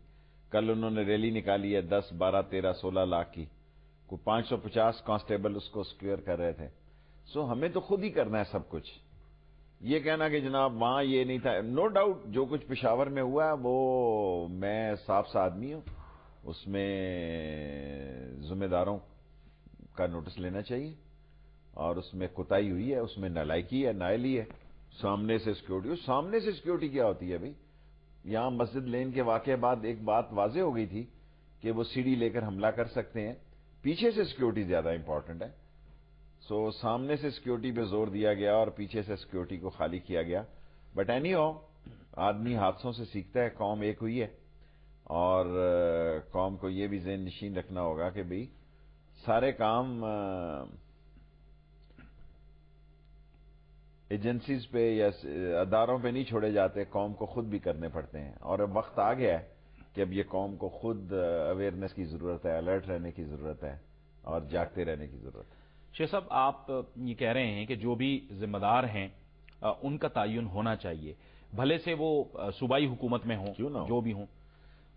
کل انہوں نے ریلی نکالی ہے 10، 12، 13، 16 لاکھ کی، کوئی 550 کانسٹیبل اس کو سکیور کر رہے تھے۔ سو ہمیں تو خود ہی کرنا ہے سب کچھ۔ یہ کہنا کہ جناب وہاں یہ نہیں تھا، نو ڈاؤٹ جو کچھ پشاور میں ہوا ہے وہ میں صاف سا آدمی ہوں، اس میں ذمہ داروں کا نوٹس لینا چاہیے، اور اس میں کوتاہی ہوئی ہے، اس میں نالائکی ہے، نااہلی ہے۔ سامنے سے سیکیورٹی کیا ہوتی ہے بھائی؟ یہاں مسجد لین کے واقعے بعد ایک بات واضح ہو گئی تھی کہ وہ سیڑھی لے کر حملہ کر سکتے ہیں، پیچھے سے سیکیورٹی زیادہ امپورٹنٹ ہے۔ سو سامنے سے سیکیورٹی پہ زور دیا گیا اور پیچھے سے سیکیورٹی کو خالی کیا گیا۔ بٹ اینی ہاؤ، آدمی حادثوں سے سیکھتا ہے، قوم ایک ہوئی ہے، اور قوم کو یہ بھی ذہن نشین رکھنا ہوگا کہ بھئی سارے کام ایجنسیز پہ یا اداروں پہ نہیں چھوڑے جاتے، قوم کو خود بھی کرنے پڑتے ہیں، اور اب وقت آ گیا ہے کہ اب یہ قوم کو خود اویئرنیس کی ضرورت ہے، الرٹ رہنے کی ضرورت ہے، اور جاگتے رہنے کی ضرورت ہے۔ شیخ صاحب، آپ یہ کہہ رہے ہیں کہ جو بھی ذمہ دار ہیں ان کا تعین ہونا چاہیے، بھلے سے وہ صوبائی حکومت میں ہوں، کیوں نہ ہو؟ جو بھی ہوں۔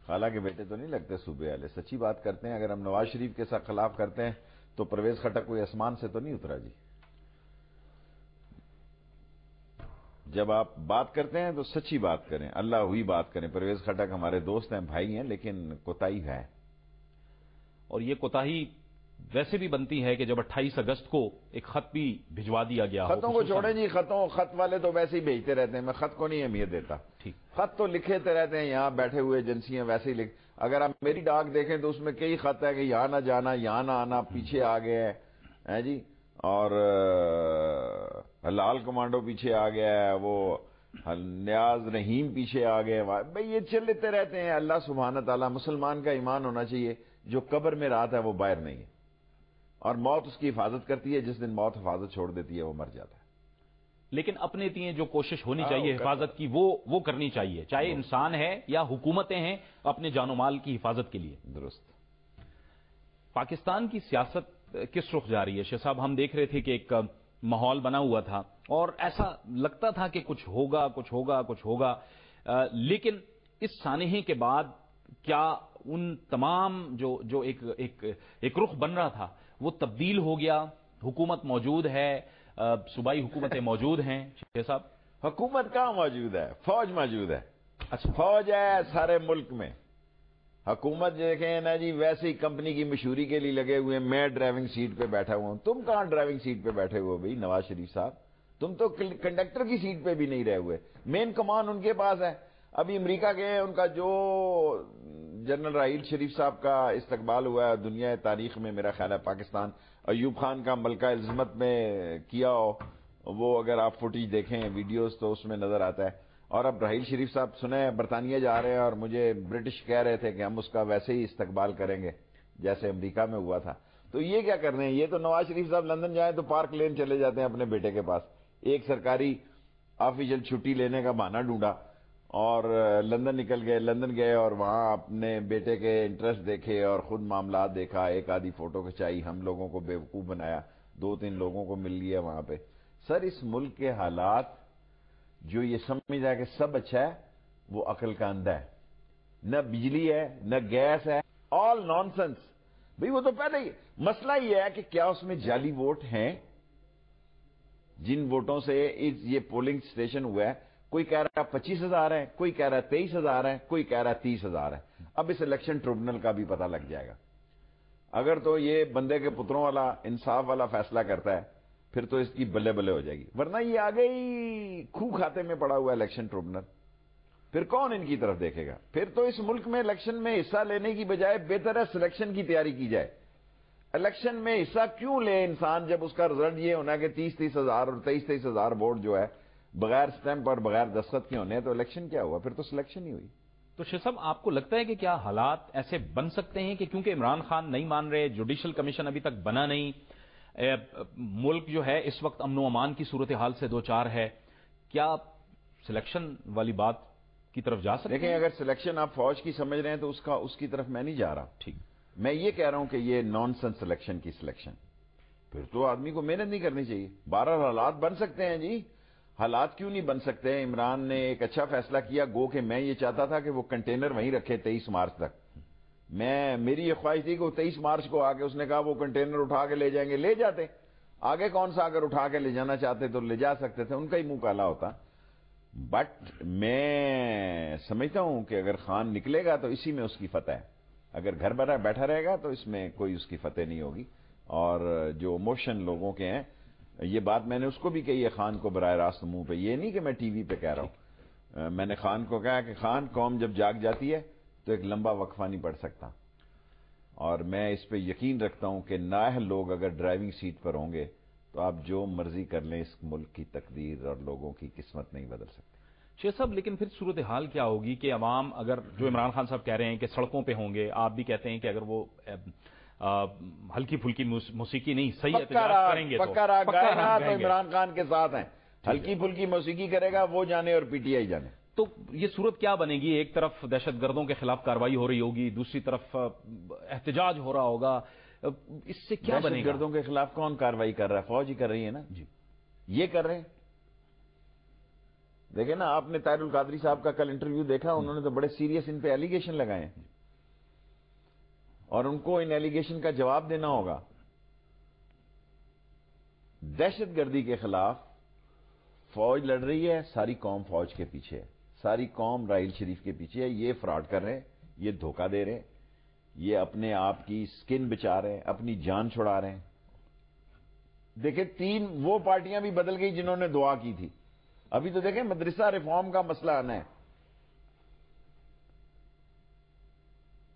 خالہ کے بیٹے تو نہیں لگتے صوبے والے، سچی بات کرتے ہیں۔ اگر ہم نواز شریف کے ساتھ خلاف کرتے ہیں تو پرویز خٹک کوئی آسمان سے تو نہیں اترا جی۔ جب آپ بات کرتے ہیں تو سچی بات کریں، اللہ ہوئی بات کریں۔ پرویز خٹک ہمارے دوست ہیں، بھائی ہیں، لیکن کوتاہی ہے، اور یہ کوتاہی ویسے بھی بنتی ہے کہ جب 28 اگست کو ایک خط بھی بھجوا دیا گیا ہو۔ خطوں کو چھوڑیں جی، خط والے تو ویسے ہی بھیجتے رہتے ہیں، میں خط کو نہیں اہمیت دیتا۔ ٹھیک، خط تو لکھتے رہتے ہیں، یہاں بیٹھے ہوئے ایجنسیاں ویسے ہی اگر آپ میری ڈاک دیکھیں تو اس میں کئی خط ہے کہ یہاں نہ جانا، یہاں نہ آنا، پیچھے آ گئے ہیں جی، اور لال کمانڈو پیچھے آ گیا ہے، وہ نیاز رحیم پیچھے آ گئے، بھئی یہ چلتے رہتے ہیں۔ اللہ سبحانہ تعالیٰ، مسلمان کا ایمان ہونا چاہیے، جو قبر میں رات ہے وہ باہر نہیں ہے، اور موت اس کی حفاظت کرتی ہے۔ جس دن موت حفاظت چھوڑ دیتی ہے وہ مر جاتا ہے۔ لیکن اپنے تئیں جو کوشش ہونی چاہیے حفاظت کی، وہ کرنی چاہیے، چاہے انسان ہے یا حکومتیں ہیں، اپنے جان و مال کی حفاظت کے لیے۔ درست۔ پاکستان کی سیاست کس رخ جا رہی ہے شیخ صاحب؟ ہم دیکھ رہے تھے کہ ایک ماحول بنا ہوا تھا اور ایسا لگتا تھا کہ کچھ ہوگا، لیکن اس سانحے کے بعد کیا ان تمام جو ایک رخ بن رہا تھا وہ تبدیل ہو گیا؟ حکومت موجود ہے، صوبائی حکومتیں موجود ہیں شیخ صاحب؟ حکومت کہاں موجود ہے؟ فوج موجود ہے۔ اچھا، فوج ہے سارے ملک میں۔ حکومت دیکھیں نا جی، ویسے ہی کمپنی کی مشہوری کے لیے لگے ہوئے، میں ڈرائیونگ سیٹ پہ بیٹھا ہوا ہوں۔ تم کہاں ڈرائیونگ سیٹ پہ بیٹھے ہوئے بھائی نواز شریف صاحب؟ تم تو کنڈکٹر کی سیٹ پہ بھی نہیں رہے ہوئے۔ مین کمان ان کے پاس ہے۔ ابھی امریکہ گئے، ان کا جو جنرل راحیل شریف صاحب کا استقبال ہوا ہے دنیا تاریخ میں، میرا خیال ہے پاکستان ایوب خان کا ملکہ الزمت میں کیا ہو، وہ اگر آپ فوٹیج دیکھیں، ویڈیوز، تو اس میں نظر آتا ہے۔ اور اب راحیل شریف صاحب سنیں برطانیہ جا رہے ہیں، اور مجھے برٹش کہہ رہے تھے کہ ہم اس کا ویسے ہی استقبال کریں گے جیسے امریکہ میں ہوا تھا۔ تو یہ کیا کر رہے ہیں؟ یہ تو نواز شریف صاحب لندن جائیں تو پارک لین چلے جاتے ہیں اپنے بیٹے کے پاس، ایک سرکاری آفیشیل چھٹی لینے کا بہانہ ڈھونڈا اور لندن نکل گئے۔ لندن گئے اور وہاں اپنے بیٹے کے انٹرسٹ دیکھے اور خود معاملات دیکھا، ایک آدھی فوٹو کھچائی، ہم لوگوں کو بیوقوف بنایا، 2-3 لوگوں کو مل لیا وہاں پہ۔ سر اس ملک کے حالات، جو یہ سمجھ رہا ہے کہ سب اچھا ہے، وہ عقل کا اندھا ہے۔ نہ بجلی ہے، نہ گیس ہے، آل نان سینس۔ بھئی وہ تو پہلے ہی مسئلہ یہ ہے کہ کیا اس میں جعلی ووٹ ہیں؟ جن ووٹوں سے یہ پولنگ سٹیشن ہوا ہے، کوئی کہہ رہا ہے 25,000 ہے، کوئی کہہ رہا ہے 23,000 ہے، کوئی کہہ رہا ہے 30,000 ہے. اب اس الیکشن ٹریبونل کا بھی پتہ لگ جائے گا. اگر تو یہ بندے کے پتروں والا انصاف والا فیصلہ کرتا ہے پھر تو اس کی بلے بلے ہو جائے گی، ورنہ یہ آگے ہی کھو کھاتے میں پڑا ہوا الیکشن ٹریبونل. پھر کون ان کی طرف دیکھے گا؟ پھر تو اس ملک میں الیکشن میں حصہ لینے کی بجائے بہتر ہے سلیکشن کی تیاری کی جائے. الیکشن میں حصہ کیوں لے انسان جب اس کا رزلٹ یہ ہونا ہے کہ 30,000 اور 23,000 ووٹ جو ہے بغیر سٹیمپ اور بغیر دستخط کے ہونے ہیں، تو الیکشن کیا ہوا؟ پھر تو سلیکشن ہی ہوئی. تو شیخ صاحب آپ کو لگتا ہے کہ کیا حالات ایسے بن سکتے ہیں کہ کیونکہ عمران خان نہیں مان رہے، جوڈیشل کمیشن ابھی تک بنا نہیں، ملک جو ہے اس وقت امن و امان کی صورتحال سے دوچار ہے، کیا سلیکشن والی بات کی طرف جا سکتے ہیں؟ دیکھیں، اگر سلیکشن آپ فوج کی سمجھ رہے ہیں تو اس کی طرف میں نہیں جا رہا. ٹھیک، میں یہ کہہ رہا ہوں کہ یہ نان سنس سلیکشن کی سلیکشن، پھر تو آدمی کو محنت نہیں کرنی چاہیے. 12 حالات بن سکتے ہیں جی، حالات کیوں نہیں بن سکتے؟ عمران نے ایک اچھا فیصلہ کیا، گو کہ میں یہ چاہتا تھا کہ وہ کنٹینر وہیں رکھے 23 مارچ تک. میری یہ خواہش تھی کہ وہ 23 مارچ کو آ کے اس نے کہا وہ کنٹینر اٹھا کے لے جائیں گے، لے جاتے. آگے کون سا اگر اٹھا کے لے جانا چاہتے تو لے جا سکتے تھے، ان کا ہی منہ کالا ہوتا. بٹ میں سمجھتا ہوں کہ اگر خان نکلے گا تو اسی میں اس کی فتح ہے. اگر گھر بیٹھا رہے گا تو اس میں کوئی اس کی فتح نہیں ہوگی. اور جو موشن لوگوں کے ہیں، یہ بات میں نے اس کو بھی کہی ہے خان کو براہ راست منہ پہ، یہ نہیں کہ میں ٹی وی پہ کہہ رہا ہوں. میں نے خان کو کہا کہ خان، قوم جب جاگ جاتی ہے تو ایک لمبا وقفہ نہیں پڑ سکتا. اور میں اس پہ یقین رکھتا ہوں کہ نااہل لوگ اگر ڈرائیونگ سیٹ پر ہوں گے تو آپ جو مرضی کر لیں، اس ملک کی تقدیر اور لوگوں کی قسمت نہیں بدل سکتے. شیخ صاحب لیکن پھر صورتحال کیا ہوگی کہ عوام اگر جو عمران خان صاحب کہہ رہے ہیں کہ سڑکوں پہ ہوں گے، آپ بھی کہتے ہیں کہ اگر وہ ہلکی پھلکی موسیقی نہیں صحیح احتجاج کریں گے تو پکا راگ گائے گا تو عمران خان کے ساتھ ہیں. ہلکی پھلکی موسیقی کرے گا وہ جانے اور پی ٹی آئی جانے. تو یہ صورت کیا بنے گی؟ ایک طرف دہشت گردوں کے خلاف کارروائی ہو رہی ہوگی، دوسری طرف احتجاج ہو رہا ہوگا، اس سے کیا بنے گا؟ دہشت گردوں کے خلاف کون کارروائی کر رہا ہے؟ فوج ہی کر رہی ہے نا جی. یہ کر رہے ہیں. دیکھیں نا، آپ نے طاہر القادری صاحب کا کل انٹرویو دیکھا، انہوں نے تو بڑے سیریس ان پہ ایلیگیشن لگائے ہیں اور ان کو ان ایلیگیشن کا جواب دینا ہوگا. دہشت گردی کے خلاف فوج لڑ رہی ہے، ساری قوم فوج کے پیچھے ہے، ساری قوم راحیل شریف کے پیچھے ہے. یہ فراڈ کر رہے ہیں، یہ دھوکہ دے رہے ہیں، یہ اپنے آپ کی سکن بچا رہے ہیں، اپنی جان چھڑا رہے ہیں. دیکھیں، 3 وہ پارٹیاں بھی بدل گئی جنہوں نے دعا کی تھی. ابھی تو دیکھیں مدرسہ ریفارم کا مسئلہ آنا ہے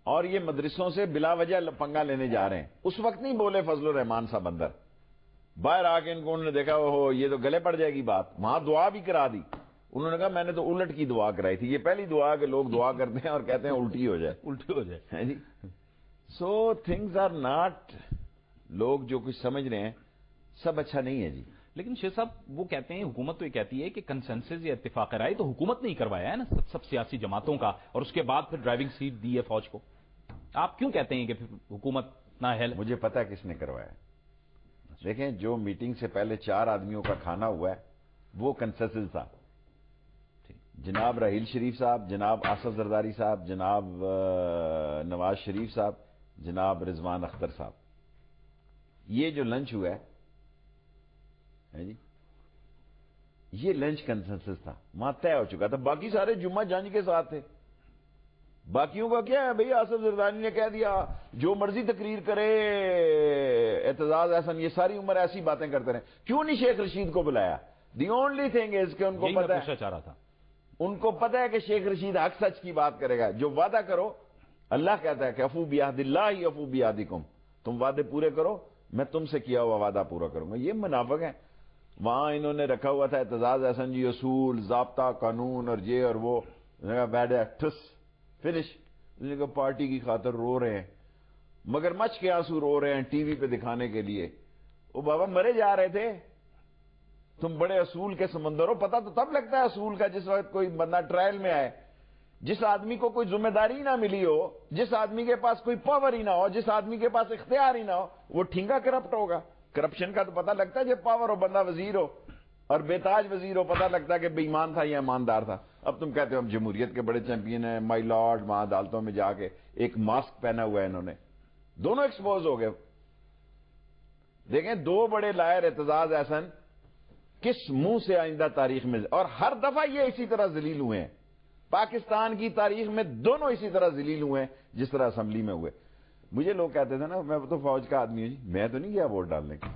اور یہ مدرسوں سے بلا وجہ پنگا لینے جا رہے ہیں. اس وقت نہیں بولے فضل الرحمان صاحب اندر، باہر آ کے ان کو انہوں نے دیکھا اوہو یہ تو گلے پڑ جائے گی بات، وہاں دعا بھی کرا دی. انہوں نے کہا میں نے تو الٹ کی دعا کرائی تھی. یہ پہلی دعا کہ لوگ دعا کرتے ہیں اور کہتے ہیں الٹی ہو جائے. الٹی ہو جائے جی. سو تھنگز آر ناٹ، لوگ جو کچھ سمجھ رہے ہیں سب اچھا نہیں ہے جی. لیکن شیخ صاحب وہ کہتے ہیں، حکومت تو یہ کہتی ہے کہ کنسنسس یا اتفاق رائے تو حکومت نے ہی کروایا ہے نا سب سیاسی جماعتوں کا، اور اس کے بعد پھر ڈرائیونگ سیٹ دی ہے فوج کو. آپ کیوں کہتے ہیں کہ پھر حکومت نااہل؟ مجھے پتا ہے کس نے کروایا. دیکھیں، جو میٹنگ سے پہلے 4 آدمیوں کا کھانا ہوا ہے وہ کنسنسس تھا. جناب راحیل شریف صاحب، جناب آصف زرداری صاحب، جناب نواز شریف صاحب، جناب رضوان اختر صاحب. یہ جو لنچ ہوا ہے جی، یہ لنچ کنسنسس تھا، وہاں طے ہو چکا تھا. باقی سارے جمعہ جنج کے ساتھ تھے. باقیوں کا کیا ہے بھئی؟ آصف زرداری نے کہہ دیا جو مرضی تقریر کرے اعتزاز احسن، یہ ساری عمر ایسی باتیں کرتے رہے. کیوں نہیں شیخ رشید کو بلایا؟ دی اونلی تھنگ از کہ ان کو پتا ہے، چاہ رہا تھا، ان کو پتا ہے کہ شیخ رشید حق سچ کی بات کرے گا. جو وعدہ کرو، اللہ کہتا ہے کہ افو بعہد اللہ افو بعہدکم، تم وعدے پورے کرو میں تم سے کیا ہوا وعدہ پورا کروں گا. یہ منافق ہیں. وہاں انہوں نے رکھا ہوا تھا اعتزاز احسن جی اصول، ضابطہ، قانون اور یہ اور وہ. Bed ٹھس finish. پارٹی کی خاطر رو رہے ہیں، مگر مچھ کے آنسو رو رہے ہیں ٹی وی پہ دکھانے کے لیے. وہ بابا مرے جا رہے تھے، تم بڑے اصول کے سمندر ہو. پتہ تو تب لگتا ہے اصول کا جس وقت کوئی بندہ ٹرائل میں آئے، جس آدمی کو کوئی ذمہ داری نہ ملی ہو، جس آدمی کے پاس کوئی پاور ہی نہ ہو، جس آدمی کے پاس اختیار ہی نہ ہو، وہ ٹھینگا کرپٹ ہوگا. کرپشن کا تو پتہ لگتا ہے جب پاور ہو، بندہ وزیر ہو اور بےتاج وزیر ہو، پتہ لگتا ہے کہ بے ایمان تھا یا ایماندار تھا. اب تم کہتے ہو ہم جمہوریت کے بڑے چیمپئن ہیں، مائی لارڈ. وہاں عدالتوں میں جا کے ایک ماسک پہنا ہوا ہے انہوں نے، دونوں ایکسپوز ہو گئے. دیکھیں 2 بڑے لائر اعتزاز احسن کس منہ سے آئندہ تاریخ میں، اور ہر دفعہ یہ اسی طرح ذلیل ہوئے ہیں. پاکستان کی تاریخ میں دونوں اسی طرح ذلیل ہوئے ہیں جس طرح اسمبلی میں ہوئے. مجھے لوگ کہتے تھے نا میں تو فوج کا آدمی ہوں جی، میں تو نہیں گیا ووٹ ڈالنے کے.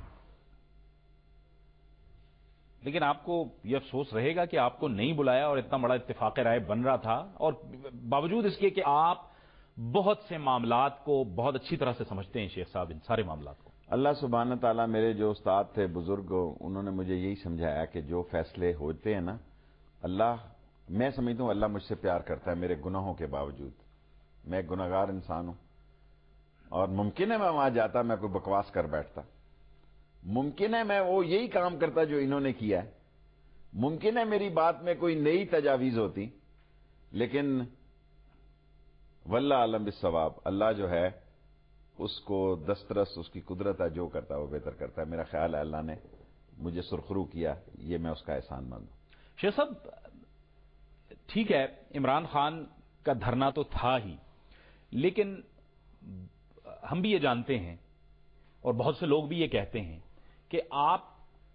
لیکن آپ کو یہ افسوس رہے گا کہ آپ کو نہیں بلایا اور اتنا بڑا اتفاق رائے بن رہا تھا، اور باوجود اس کے کہ آپ بہت سے معاملات کو بہت اچھی طرح سے سمجھتے ہیں شیخ صاحب، ان سارے معاملات کو. اللہ سبحانہ تعالیٰ، میرے جو استاد تھے بزرگ، انہوں نے مجھے یہی سمجھایا کہ جو فیصلے ہوتے ہیں نا، اللہ، میں سمجھتا ہوں اللہ مجھ سے پیار کرتا ہے میرے گناہوں کے باوجود. میں ایک گناہگار انسان ہوں، اور ممکن ہے میں وہاں جاتا میں کوئی بکواس کر بیٹھتا، ممکن ہے میں وہ یہی کام کرتا جو انہوں نے کیا ہے، ممکن ہے میری بات میں کوئی نئی تجاویز ہوتی، لیکن واللہ عالم بالصواب، اللہ جو ہے اس کو دسترس، اس کی قدرت ہے، جو کرتا ہے وہ بہتر کرتا ہے. میرا خیال ہے اللہ نے مجھے سرخرو کیا، یہ میں اس کا احسان مند ہوں. شیخ صاحب ٹھیک ہے، عمران خان کا دھرنا تو تھا ہی، لیکن ہم بھی یہ جانتے ہیں اور بہت سے لوگ بھی یہ کہتے ہیں کہ آپ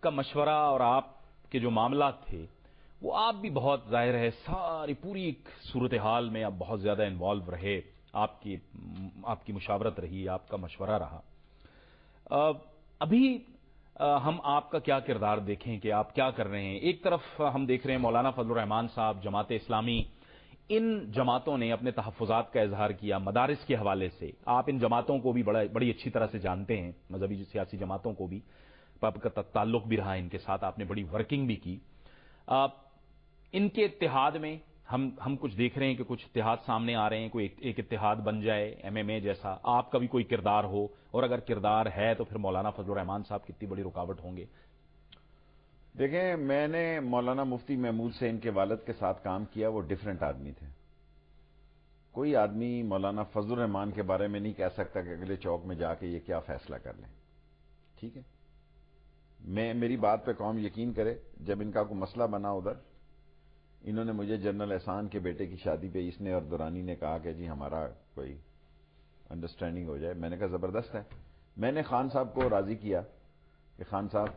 کا مشورہ اور آپ کے جو معاملات تھے وہ آپ بھی بہت ظاہر ہے ساری پوری صورتحال میں آپ بہت زیادہ انوالو رہے، آپ کی مشاورت رہی، آپ کا مشورہ رہا. ابھی ہم آپ کا کیا کردار دیکھیں کہ آپ کیا کر رہے ہیں؟ ایک طرف ہم دیکھ رہے ہیں مولانا فضل الرحمان صاحب، جماعت اسلامی، ان جماعتوں نے اپنے تحفظات کا اظہار کیا مدارس کے حوالے سے. آپ ان جماعتوں کو بھی بڑی اچھی طرح سے جانتے ہیں، مذہبی سیاسی جماعتوں کو بھی، آپ کا تعلق بھی رہا ان کے ساتھ، آپ نے بڑی ورکنگ بھی کی. ان کے اتحاد میں ہم کچھ دیکھ رہے ہیں کہ کچھ اتحاد سامنے آ رہے ہیں، کوئی ایک اتحاد بن جائے ایم ایم اے جیسا. آپ کا بھی کوئی کردار ہو، اور اگر کردار ہے تو پھر مولانا فضل الرحمان صاحب کتنی بڑی رکاوٹ ہوں گے؟ دیکھیں، میں نے مولانا مفتی محمود سے ان کے والد کے ساتھ کام کیا، وہ ڈیفرنٹ آدمی تھے. کوئی آدمی مولانا فضل الرحمان کے بارے میں نہیں کہہ سکتا کہ اگلے چوک میں جا کے یہ کیا فیصلہ کر لیں. ٹھیک ہے، میری بات پہ قوم یقین کرے، جب ان کا کوئی مسئلہ بنا ادھر، انہوں نے مجھے جنرل احسان کے بیٹے کی شادی پہ اس نے اور دورانی نے کہا کہ جی ہمارا کوئی انڈرسٹینڈنگ ہو جائے. میں نے کہا زبردست ہے. میں نے خان صاحب کو راضی کیا کہ خان صاحب،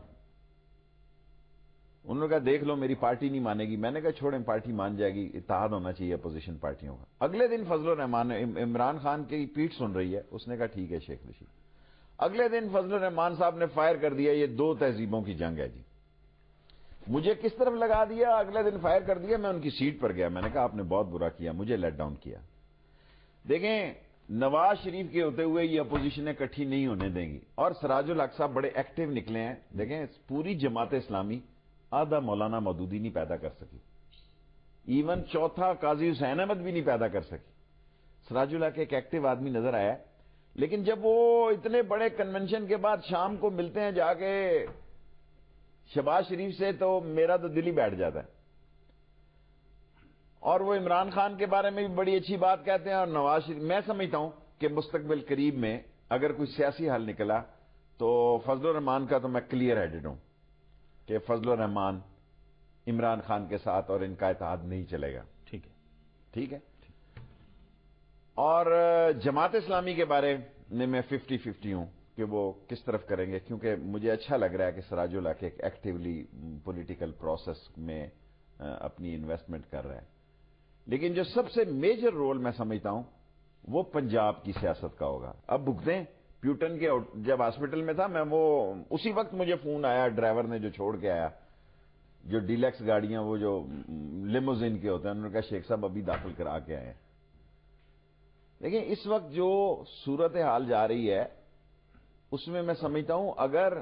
انہوں نے کہا دیکھ لو میری پارٹی نہیں مانے گی. میں نے کہا چھوڑیں، پارٹی مان جائے گی، اتحاد ہونا چاہیے اپوزیشن پارٹیوں کا. اگلے دن فضل الرحمان، عمران خان کی پیٹ سن رہی ہے، اس نے کہا ٹھیک ہے شیخ رشید. اگلے دن فضل الرحمان صاحب نے فائر کر دیا، یہ دو تہذیبوں کی جنگ ہے جی. مجھے کس طرف لگا دیا، اگلے دن فائر کر دیا. میں ان کی سیٹ پر گیا، میں نے کہا آپ نے بہت برا کیا، مجھے لیٹ ڈاؤن کیا. دیکھیں، نواز شریف کے ہوتے ہوئے یہ اپوزیشنیں اکٹھی نہیں ہونے دیں گی. اور سراج الحق صاحب بڑے ایکٹیو نکلے ہیں. دیکھیں، پوری جماعت اسلامی آدھا مولانا مودودی نہیں پیدا کر سکی، ایون چوتھا قاضی حسین احمد بھی نہیں پیدا کر سکی. سراج الحق ایک ایکٹیو آدمی نظر آیا. لیکن جب وہ اتنے بڑے کنونشن کے بعد شام کو ملتے ہیں جا کے شہباز شریف سے، تو میرا تو دل ہی بیٹھ جاتا ہے. اور وہ عمران خان کے بارے میں بھی بڑی اچھی بات کہتے ہیں، اور نواز شریف. میں سمجھتا ہوں کہ مستقبل قریب میں اگر کوئی سیاسی حل نکلا تو فضل الرحمان کا تو میں کلیئر ہیڈڈ ہوں کہ فضل الرحمان عمران خان کے ساتھ اور ان کا اتحاد نہیں چلے گا. ٹھیک ہے، ٹھیک ہے. اور جماعت اسلامی کے بارے میں 50-50 ہوں کہ وہ کس طرف کریں گے، کیونکہ مجھے اچھا لگ رہا ہے کہ سراج الحق ایک ایکٹیولی پولیٹیکل پروسیس میں اپنی انویسٹمنٹ کر رہا ہے. لیکن جو سب سے میجر رول میں سمجھتا ہوں وہ پنجاب کی سیاست کا ہوگا. اب بھگتیں پیوٹن کے جب ہاسپٹل میں تھا میں، وہ اسی وقت مجھے فون آیا ڈرائیور نے جو چھوڑ کے آیا، جو ڈیلکس گاڑیاں وہ جو لیموزین کے ہوتے ہیں، انہوں نے کہا شیخ صاحب ابھی داخل کرا کے آئے. دیکھیں، اس وقت جو صورتحال جا رہی ہے اس میں سمجھتا ہوں اگر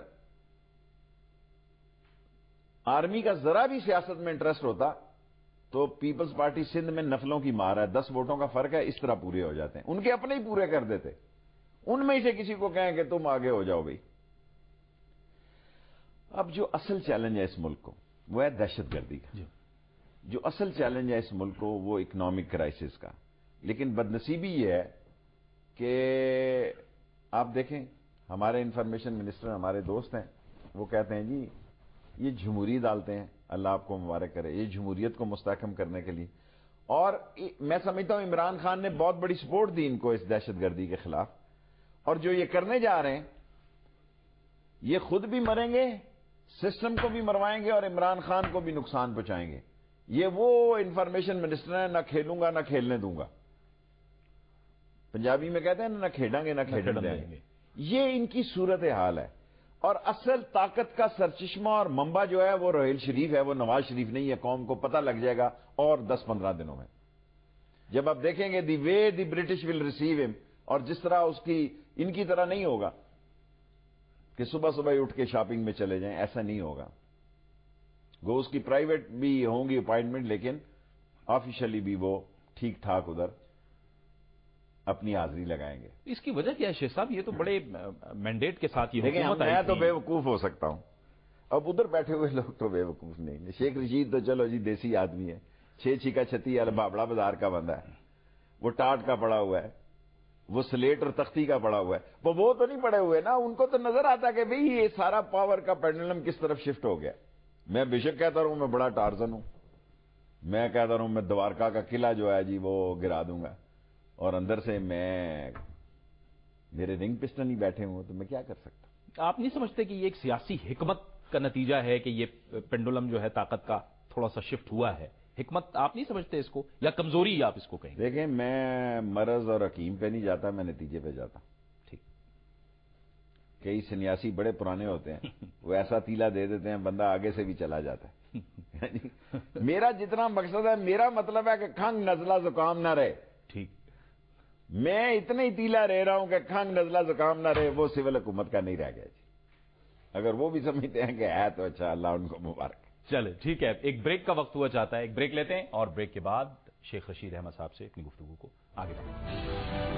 آرمی کا ذرا بھی سیاست میں انٹرسٹ ہوتا تو پیپلز پارٹی سندھ میں نفلوں کی مار ہے، 10 ووٹوں کا فرق ہے، اس طرح پورے ہو جاتے ہیں. ان کے اپنے ہی پورے کر دیتے، ان میں سے کسی کو کہیں کہ تم آگے ہو جاؤ بھائی. اب جو اصل چیلنج ہے اس ملک کو وہ ہے دہشت گردی کا. جو اصل چیلنج ہے اس ملک کو وہ اکنامک کرائسس کا. لیکن بدنصیبی یہ ہے کہ آپ دیکھیں ہمارے انفارمیشن منسٹر ہمارے دوست ہیں، وہ کہتے ہیں جی یہ جمہوری ڈالتے ہیں، اللہ آپ کو مبارک کرے، یہ جمہوریت کو مستحکم کرنے کے لیے. اور میں سمجھتا ہوں عمران خان نے بہت بڑی سپورٹ دی ان کو اس دہشت گردی کے خلاف. اور جو یہ کرنے جا رہے ہیں یہ خود بھی مریں گے، سسٹم کو بھی مروائیں گے اور عمران خان کو بھی نقصان پہنچائیں گے. یہ وہ انفارمیشن منسٹر ہے، نہ کھیلوں گا نہ کھیلنے دوں گا. پنجابی میں کہتے ہیں نہ کھیلیں گے نہ کھیلنے دیں گے. یہ ان کی صورت حال ہے. اور اصل طاقت کا سرچشمہ اور منبع جو ہے وہ روہیل شریف ہے، وہ نواز شریف نہیں ہے. قوم کو پتہ لگ جائے گا اور 10-15 دنوں میں. جب آپ دیکھیں گے دی وے دی برٹش ول ریسیو ہم، اور جس طرح اس کی ان کی طرح نہیں ہوگا کہ صبح صبح ہی اٹھ کے شاپنگ میں چلے جائیں، ایسا نہیں ہوگا. وہ اس کی پرائیویٹ بھی ہوں گی اپائنٹمنٹ، لیکن آفیشلی بھی وہ ٹھیک ٹھاک ادھر اپنی حاضری لگائیں گے. اس کی وجہ کیا ہے شیخ صاحب؟ یہ تو بڑے مینڈیٹ کے ساتھ یہ حکومت آئی میں تھی. تو بے وقوف ہو سکتا ہوں، اب ادھر بیٹھے ہوئے لوگ تو بے وقوف نہیں. شیخ رشید تو چلو جی دیسی آدمی ہے، 6 چھکا 36 بابڑا بازار کا بندہ ہے. وہ ٹاٹ کا پڑا ہوا ہے، وہ سلیٹ اور تختی کا پڑا ہوا ہے. وہ تو نہیں پڑے ہوئے نا. ان کو تو نظر آتا کہ بھئی یہ سارا پاور کا پینڈولم کس طرف شفٹ ہو گیا. میں بے شک کہتا رہوں میں بڑا ٹارزن ہوں، میں کہتا رہوں میں دوارکا کا قلعہ جو ہے جی وہ گرا دوں گا، اور اندر سے میرے رنگ پسٹن ہی بیٹھے ہوں تو میں کیا کر سکتا. آپ نہیں سمجھتے کہ یہ ایک سیاسی حکمت کا نتیجہ ہے کہ یہ پینڈولم جو ہے طاقت کا تھوڑا سا شفٹ ہوا ہے؟ حکمت آپ نہیں سمجھتے اس کو، یا کمزوری آپ اس کو کہیں؟ دیکھیں میں مرض اور حکیم پہ نہیں جاتا، میں نتیجے پہ جاتا. ٹھیک. کئی سنیاسی بڑے پرانے ہوتے ہیں، وہ ایسا تیلا دے دیتے ہیں بندہ آگے سے بھی چلا جاتا ہے. میرا جتنا مقصد ہے، میرا مطلب ہے کہ کھنگ نزلہ زکام نہ رہے. ٹھیک. میں اتنا ہی تیلا رہ رہا ہوں کہ کھنگ نزلہ زکام نہ رہے. وہ سول حکومت کا نہیں رہ گیا جی. اگر وہ بھی سمجھتے ہیں کہ ہے تو اچھا، اللہ ان کو مبارک. چلے ٹھیک ہے، ایک بریک کا وقت ہوا چاہتا ہے، ایک بریک لیتے ہیں اور بریک کے بعد شیخ رشید احمد صاحب سے اپنی گفتگو کو آگے بڑھائیں گے.